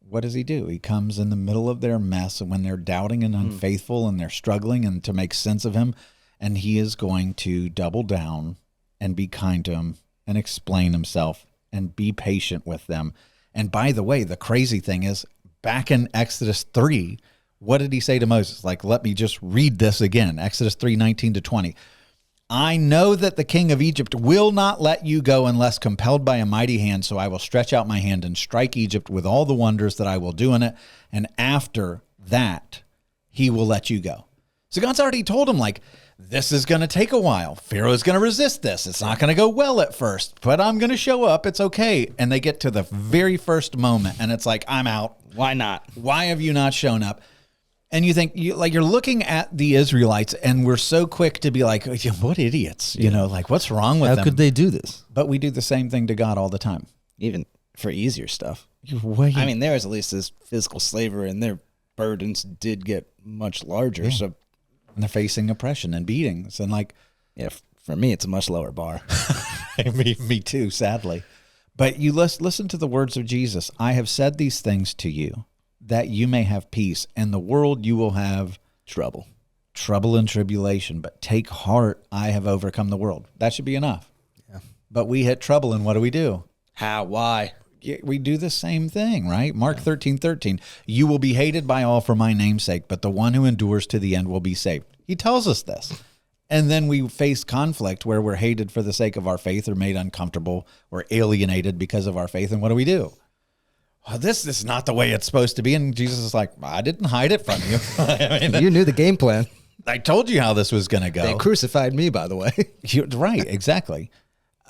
What does he do? He comes in the middle of their mess, and when they're doubting and unfaithful and they're struggling and to make sense of him, and he is going to double down and be kind to them and explain himself and be patient with them. And by the way, the crazy thing is, back in Exodus 3, What did he say to Moses? Like, let me just read this again. Exodus 3:19-20. I know that the king of Egypt will not let you go unless compelled by a mighty hand. So I will stretch out my hand and strike Egypt with all the wonders that I will do in it. And after that, he will let you go. So God's already told him, like, this is going to take a while. Pharaoh's going to resist this. It's not going to go well at first, but I'm going to show up. It's okay. And they get to the very first moment, and it's like, I'm out. Why not? Why have you not shown up? And you think, you're looking at the Israelites, and we're so quick to be like, what idiots? You know, like, what's wrong with them? How could they do this? But we do the same thing to God all the time. Even for easier stuff. I mean, there was at least this physical slavery, and their burdens did get much larger. So, and they're facing oppression and beatings. And like, yeah, for me, it's a much lower bar. me too, sadly. But you listen to the words of Jesus. I have said these things to you, that you may have peace. In the world you will have trouble and tribulation, but take heart, I have overcome the world. That should be enough. Yeah. But we hit trouble, and what do? How? Why? We do the same thing, right? Mark 13:13. You will be hated by all for my name's sake, but the one who endures to the end will be saved. He tells us this. And then we face conflict where we're hated for the sake of our faith, or made uncomfortable or alienated because of our faith. And what do? Well, this is not the way it's supposed to be. And Jesus is like, I didn't hide it from you. I mean, you knew the game plan. I told you how this was going to go. They crucified me, by the way. Right, exactly.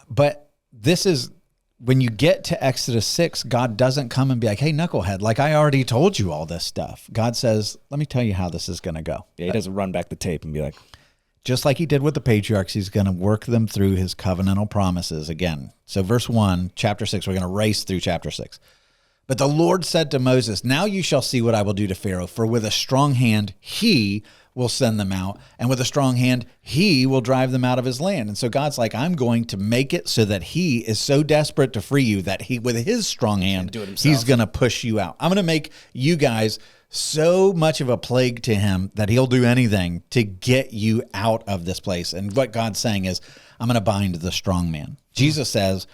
But this is, when you get to Exodus 6, God doesn't come and be like, hey, knucklehead, like I already told you all this stuff. God says, let me tell you how this is going to go. Yeah, he doesn't run back the tape and be like, just like he did with the patriarchs, he's going to work them through his covenantal promises again. So verse 1, chapter 6, we're going to race through chapter 6. But the Lord said to Moses, now you shall see what I will do to Pharaoh, for with a strong hand he will send them out, and with a strong hand he will drive them out of his land. And so God's like, I'm going to make it so that he is so desperate to free you that he, with his strong hand, he's going to push you out. I'm going to make you guys so much of a plague to him that he'll do anything to get you out of this place. And what God's saying is, I'm going to bind the strong man. Jesus says,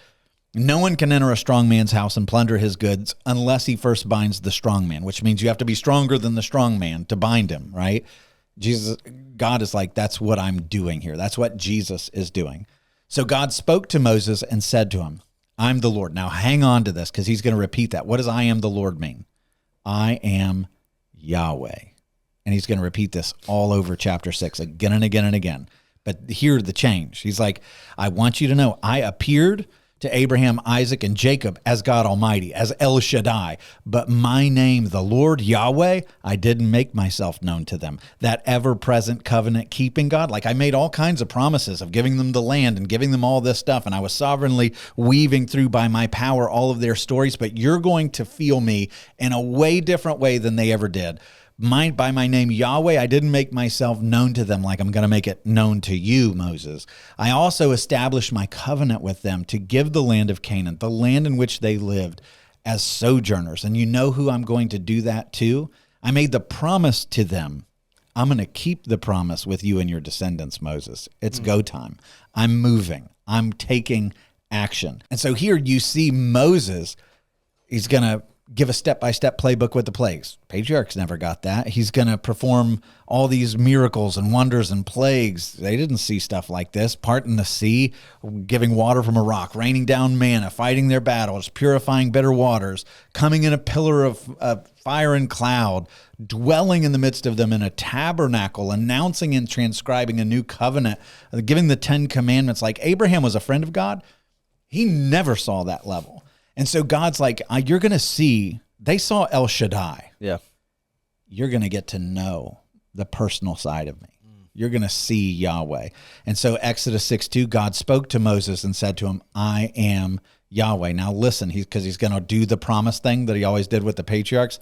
no one can enter a strong man's house and plunder his goods unless he first binds the strong man, which means you have to be stronger than the strong man to bind him, right? God is like, that's what I'm doing here. That's what Jesus is doing. So God spoke to Moses and said to him, I'm the Lord. Now hang on to this, because he's going to repeat that. What does I am the Lord mean? I am Yahweh. And he's going to repeat this all over chapter 6 again and again and again. But hear the change. He's like, I want you to know, I appeared to Abraham, Isaac, and Jacob as God Almighty, as El Shaddai. But my name, the Lord Yahweh, I didn't make myself known to them. That ever-present covenant-keeping God. Like, I made all kinds of promises of giving them the land and giving them all this stuff, and I was sovereignly weaving through by my power all of their stories, but you're going to feel me in a way different way than they ever did. By my name, Yahweh, I didn't make myself known to them like I'm going to make it known to you, Moses. I also established my covenant with them to give the land of Canaan, the land in which they lived, as sojourners. And you know who I'm going to do that to? I made the promise to them. I'm going to keep the promise with you and your descendants, Moses. It's go time. I'm moving. I'm taking action. And so here you see Moses, he's going to give a step-by-step playbook with the plagues. Patriarchs never got that. He's going to perform all these miracles and wonders and plagues. They didn't see stuff like this. Parting the sea, giving water from a rock, raining down manna, fighting their battles, purifying bitter waters, coming in a pillar of fire and cloud, dwelling in the midst of them in a tabernacle, announcing and transcribing a new covenant, giving the 10 commandments. Like Abraham was a friend of God. He never saw that level. And so God's like, you're going to see, they saw El Shaddai. Yeah. You're going to get to know the personal side of me. You're going to see Yahweh. And so Exodus 6:2, God spoke to Moses and said to him, I am Yahweh. Now listen, because he's going to do the promise thing that he always did with the patriarchs.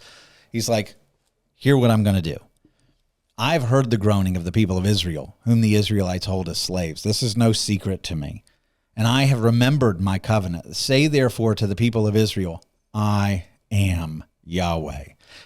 He's like, hear what I'm going to do. I've heard the groaning of the people of Israel, whom the Israelites hold as slaves. This is no secret to me. And I have remembered my covenant. Say therefore to the people of Israel, I am Yahweh.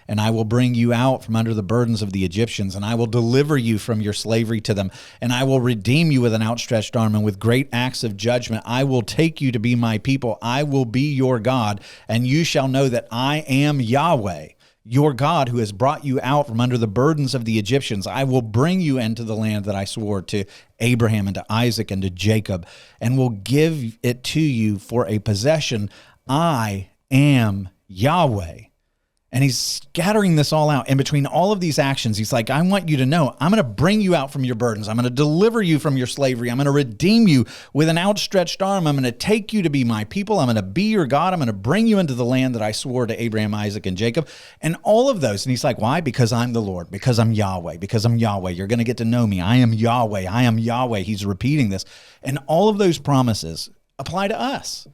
And I will bring you out from under the burdens of the Egyptians, and I will deliver you from your slavery to them. And I will redeem you with an outstretched arm and with great acts of judgment. I will take you to be my people. I will be your God, and you shall know that I am Yahweh. your God, who has brought you out from under the burdens of the Egyptians. I will bring you into the land that I swore to Abraham and to Isaac and to Jacob, and will give it to you for a possession. I am Yahweh. And he's scattering this all out. In between all of these actions, he's like, I want you to know, I'm going to bring you out from your burdens. I'm going to deliver you from your slavery. I'm going to redeem you with an outstretched arm. I'm going to take you to be my people. I'm going to be your God. I'm going to bring you into the land that I swore to Abraham, Isaac, and Jacob. And all of those. And he's like, why? Because I'm the Lord. Because I'm Yahweh. Because I'm Yahweh. You're going to get to know me. I am Yahweh. I am Yahweh. He's repeating this. And all of those promises apply to us.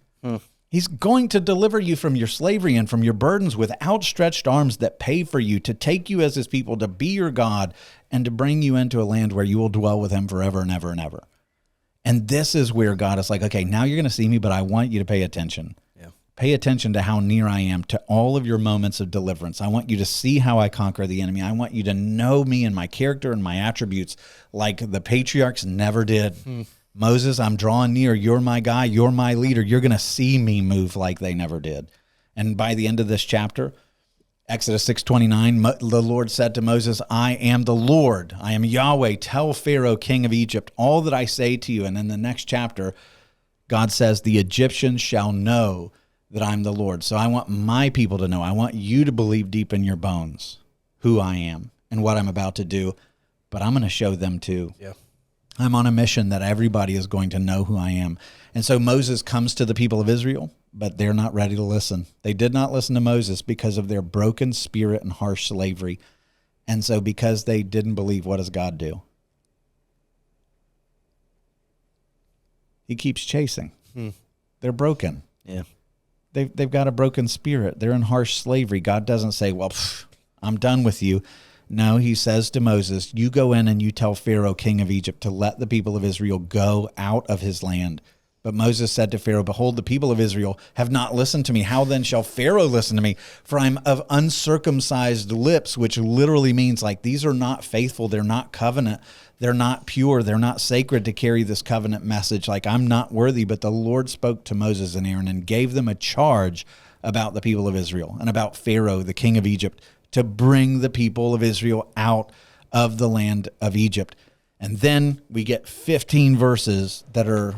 He's going to deliver you from your slavery and from your burdens with outstretched arms that pay for you, to take you as his people, to be your God, and to bring you into a land where you will dwell with him forever and ever and ever. And this is where God is like, okay, now you're going to see me, but I want you to pay attention. Yeah. Pay attention to how near I am to all of your moments of deliverance. I want you to see how I conquer the enemy. I want you to know me and my character and my attributes like the patriarchs never did. Moses, I'm drawing near. You're my guy. You're my leader. You're going to see me move like they never did. And by the end of this chapter, Exodus 6:29, the Lord said to Moses, I am the Lord. I am Yahweh. Tell Pharaoh, king of Egypt, all that I say to you. And in the next chapter, God says, the Egyptians shall know that I'm the Lord. So I want my people to know. I want you to believe deep in your bones who I am and what I'm about to do. But I'm going to show them too. Yeah. I'm on a mission that everybody is going to know who I am. And so Moses comes to the people of Israel, but they're not ready to listen. They did not listen to Moses because of their broken spirit and harsh slavery. And so because they didn't believe, what does God do? He keeps chasing. They're broken. Yeah. They've got a broken spirit. They're in harsh slavery. God doesn't say, well, I'm done with you. No, he says to Moses, you go in and you tell Pharaoh, king of Egypt, to let the people of Israel go out of his land. But Moses said to Pharaoh, behold, the people of Israel have not listened to me. How then shall Pharaoh listen to me? For I'm of uncircumcised lips, which literally means like these are not faithful. They're not covenant. They're not pure. They're not sacred to carry this covenant message. Like I'm not worthy. But the Lord spoke to Moses and Aaron and gave them a charge about the people of Israel and about Pharaoh, the king of Egypt, to bring the people of Israel out of the land of Egypt. And then we get 15 verses that are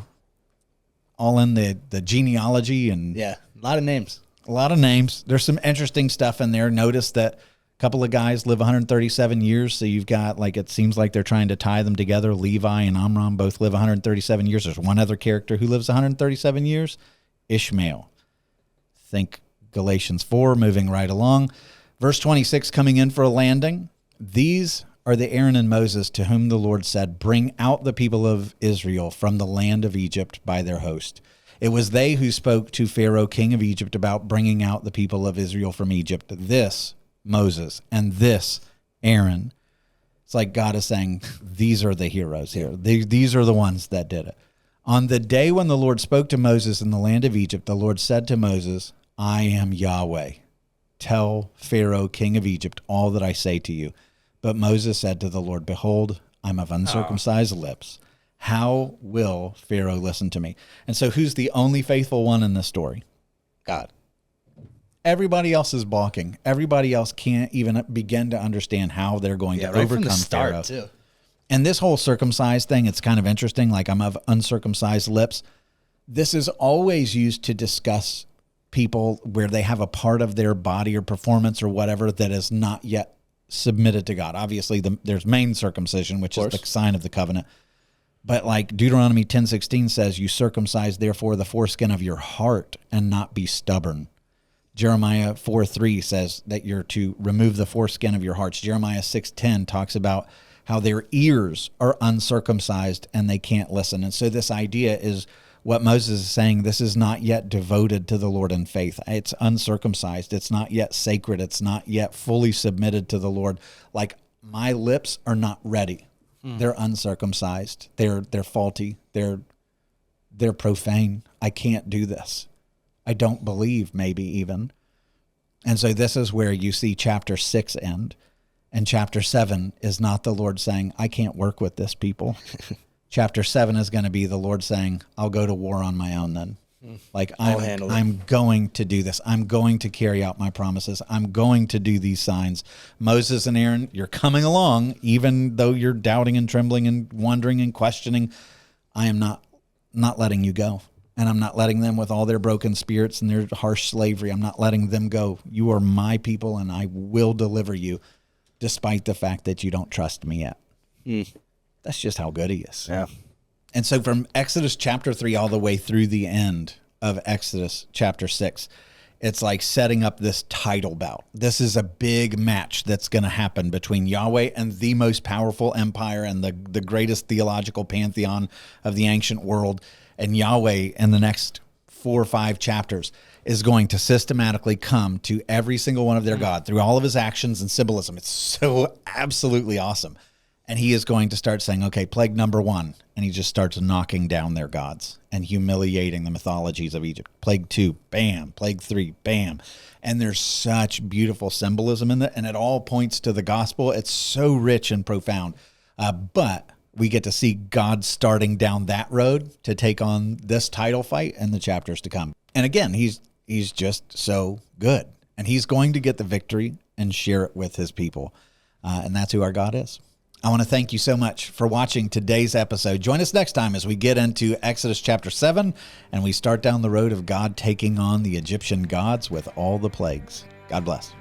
all in the genealogy. And yeah, a lot of names. A lot of names. There's some interesting stuff in there. Notice that a couple of guys live 137 years. So you've got, like, it seems like they're trying to tie them together. Levi and Amram both live 137 years. There's one other character who lives 137 years, Ishmael. Think Galatians 4, moving right along. Verse 26, coming in for a landing. These are the Aaron and Moses to whom the Lord said, bring out the people of Israel from the land of Egypt by their host. It was they who spoke to Pharaoh, king of Egypt, about bringing out the people of Israel from Egypt. This Moses and this Aaron. It's like God is saying, these are the heroes here. These are the ones that did it. On the day when the Lord spoke to Moses in the land of Egypt, the Lord said to Moses, I am Yahweh. Tell Pharaoh, king of Egypt, all that I say to you. But Moses said to the Lord, behold, I'm of uncircumcised lips. How will Pharaoh listen to me? And so who's the only faithful one in this story? God. Everybody else is balking. Everybody else can't even begin to understand how they're going to overcome Pharaoh. Too. And this whole circumcised thing, it's kind of interesting. Like I'm of uncircumcised lips. This is always used to discuss people where they have a part of their body or performance or whatever that is not yet submitted to God. Obviously, there's main circumcision, which is the sign of the covenant. But like Deuteronomy 10:16 says, you circumcise therefore the foreskin of your heart and not be stubborn. Jeremiah 4:3 says that you're to remove the foreskin of your hearts. Jeremiah 6:10 talks about how their ears are uncircumcised and they can't listen. And so this idea is what Moses is saying, this is not yet devoted to the Lord in faith. It's uncircumcised. It's not yet sacred. It's not yet fully submitted to the Lord. Like my lips are not ready. They're uncircumcised. They're faulty. They're profane. I can't do this. I don't believe, maybe even. And so this is where you see chapter 6 end. And chapter 7 is not the Lord saying, I can't work with this people. Chapter 7 is going to be the Lord saying, I'll go to war on my own then. Like handle it. I'm going to do this. I'm going to carry out my promises. I'm going to do these signs. Moses and Aaron, you're coming along, even though you're doubting and trembling and wondering and questioning. I am not letting you go. And I'm not letting them with all their broken spirits and their harsh slavery. I'm not letting them go. You are my people, and I will deliver you, despite the fact that you don't trust me yet. That's just how good he is. Yeah. And so from Exodus chapter 3 all the way through the end of Exodus chapter 6, it's like setting up this title bout. This is a big match that's going to happen between Yahweh and the most powerful empire and the greatest theological pantheon of the ancient world. And Yahweh in the next 4 or 5 chapters is going to systematically come to every single one of their God through all of his actions and symbolism. It's so absolutely awesome. And he is going to start saying, okay, plague number 1. And he just starts knocking down their gods and humiliating the mythologies of Egypt. Plague 2, bam. Plague 3, bam. And there's such beautiful symbolism in it. And it all points to the gospel. It's so rich and profound. But we get to see God starting down that road to take on this title fight in the chapters to come. And again, he's just so good. And he's going to get the victory and share it with his people. And that's who our God is. I want to thank you so much for watching today's episode. Join us next time as we get into Exodus chapter 7 and we start down the road of God taking on the Egyptian gods with all the plagues. God bless.